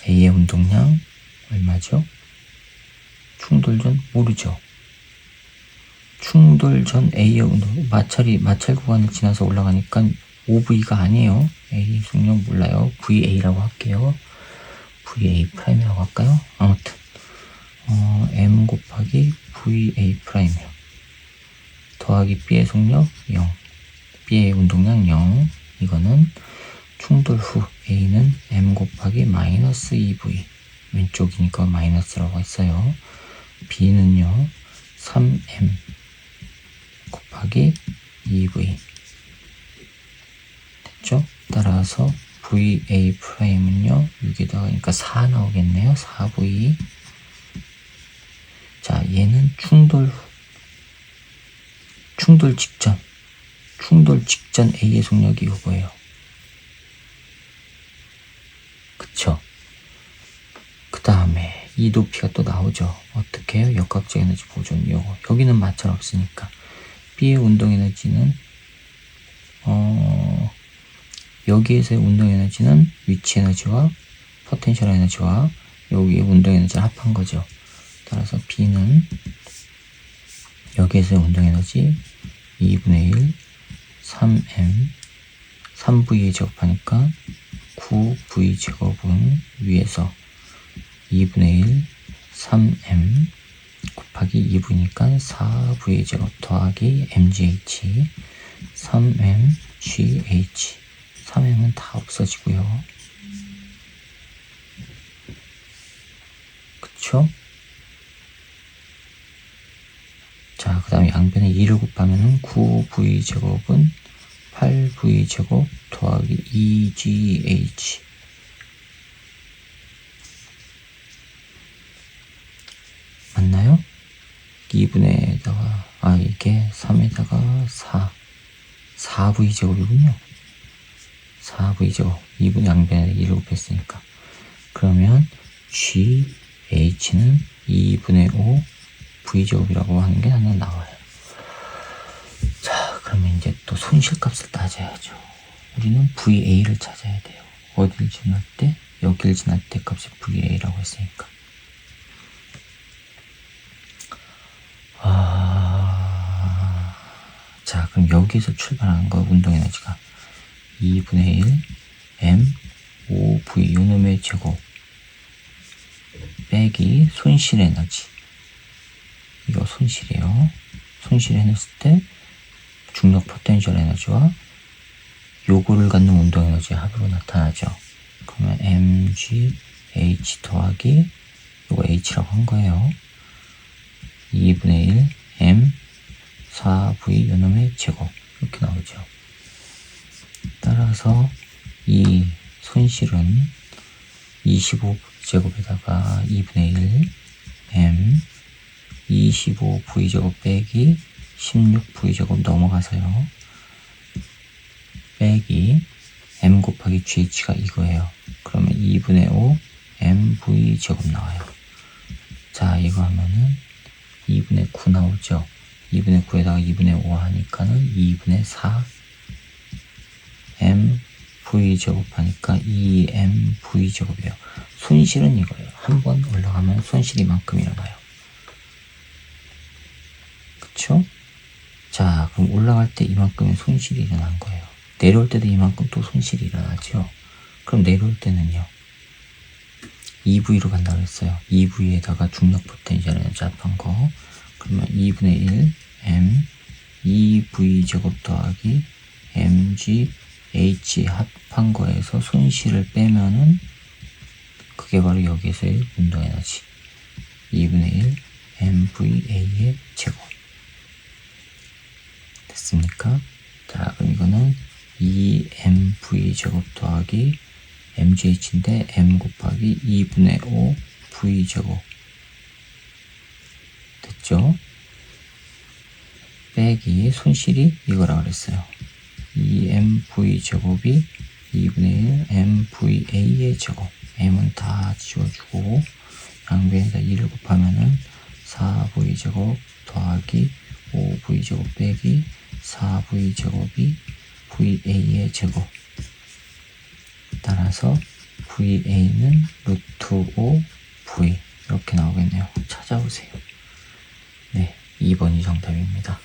A의 운동량 얼마죠? 충돌 전 모르죠. 충돌 전 A의 운동, 마찰 구간을 지나서 올라가니까 OV가 아니에요. A 속력 몰라요. VA라고 할게요. VA 프라임이라고 할까요? 아무튼 M 곱하기 VA 프라임이요. 더하기 B의 속력 0, B의 운동량 0. 이거는 충돌 후 A는 M 곱하기 마이너스 2V, 왼쪽이니까 마이너스라고 했어요. B는요 3M 곱하기 2V 됐죠? 따라서 VA 프라임은요 6에다가 그러니까 4 나오겠네요. 4V. 자, 얘는 충돌 직전 A의 속력이 이거예요. 그쵸? 그 다음에 이 높이가 또 나오죠. 어떻게 해요? 역학적 에너지 보존 요거. 여기는 마찰 없으니까 B의 운동 에너지는 여기에서의 운동 에너지는 위치 에너지와 포텐셜 에너지와 여기의 운동 에너지를 합한 거죠. 따라서 B는 여기에서의 운동 에너지 2분의 1 3M 3V 제곱하니까 9V 제곱은 위에서 2분의 1 3M 곱하기 2V니까 4V 제곱 더하기 MGH 3MGH 3M은 다 없어지고요. 그쵸? 자, 그 다음에 양변에 2를 곱하면은 9V 제곱은 8V 제곱 더하기 2GH 맞나요? 2분에다가 이게 3에다가 4V 제곱이군요. 4V 제곱 2분 양변에 2를 곱했으니까 그러면 GH는 2분의 5 V 제곱이라고 하는 게 나는 나와요. 자, 그러면 이제 또 손실값을 따져야죠. 우리는 VA를 찾아야 돼요. 어딜 지날 때? 여길 지날 때 값이 VA라고 했으니까. 자, 그럼 여기서 출발하는 거 운동 에너지가 2분의 1 M 5V 요놈의 제곱 빼기 손실 에너지. 이거 손실이에요. 손실 해냈을 때 중력 포텐셜 에너지와 요거를 갖는 운동 에너지의 합으로 나타나죠. 그러면 MGH 더하기 요거 H라고 한 거예요. 2분의 1 M 4V 요놈의 제곱 이렇게 나오죠. 따라서 이 손실은 25제곱에다가 2분의 1 M 25V제곱 빼기 16V제곱 넘어가서요. 빼기 M 곱하기 GH가 이거예요. 그러면 2분의 5 MV제곱 나와요. 자, 이거 하면은 2분의 9 나오죠. 2분의 9에다가 2분의 5 하니까는 2분의 4 MV제곱 하니까 2MV제곱이에요. 손실은 이거예요. 한 번 올라가면 손실이 이만큼 일어나요. 그쵸? 자, 그럼 올라갈 때 이만큼의 손실이 일어난 거예요. 내려올 때도 이만큼 또 손실이 일어나죠. 그럼 내려올 때는요. 2V로 간다고 했어요. 2V에다가 중력 포텐셜 에너지 합한 거. 그러면 2분의 1 M 2V 제곱 더하기 MGH 합한 거에서 손실을 빼면은 그게 바로 여기서의 운동 에너지 2분의 1 MVA의 제곱 됐습니까? 자, 그럼 이거는 2MV 제곱 더하기 MGH인데 M 곱하기 2분의 5 V 제곱 됐죠? 빼기 손실이 이거라 그랬어요. 2MV 제곱이 2분의 1 MVA의 제곱. M은 다 지워주고 양변에다 2를 곱하면은 4V 제곱 더하기 5V 제곱 빼기 4V 제곱이 VA의 제곱. 따라서 VA는 루트 5 V 이렇게 나오겠네요. 찾아오세요. 네, 2번이 정답입니다.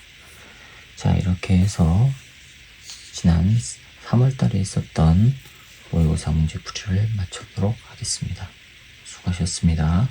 자, 이렇게 해서 지난 3월달에 있었던 모의고사 문제풀이를 마쳐보도록 하겠습니다. 수고하셨습니다.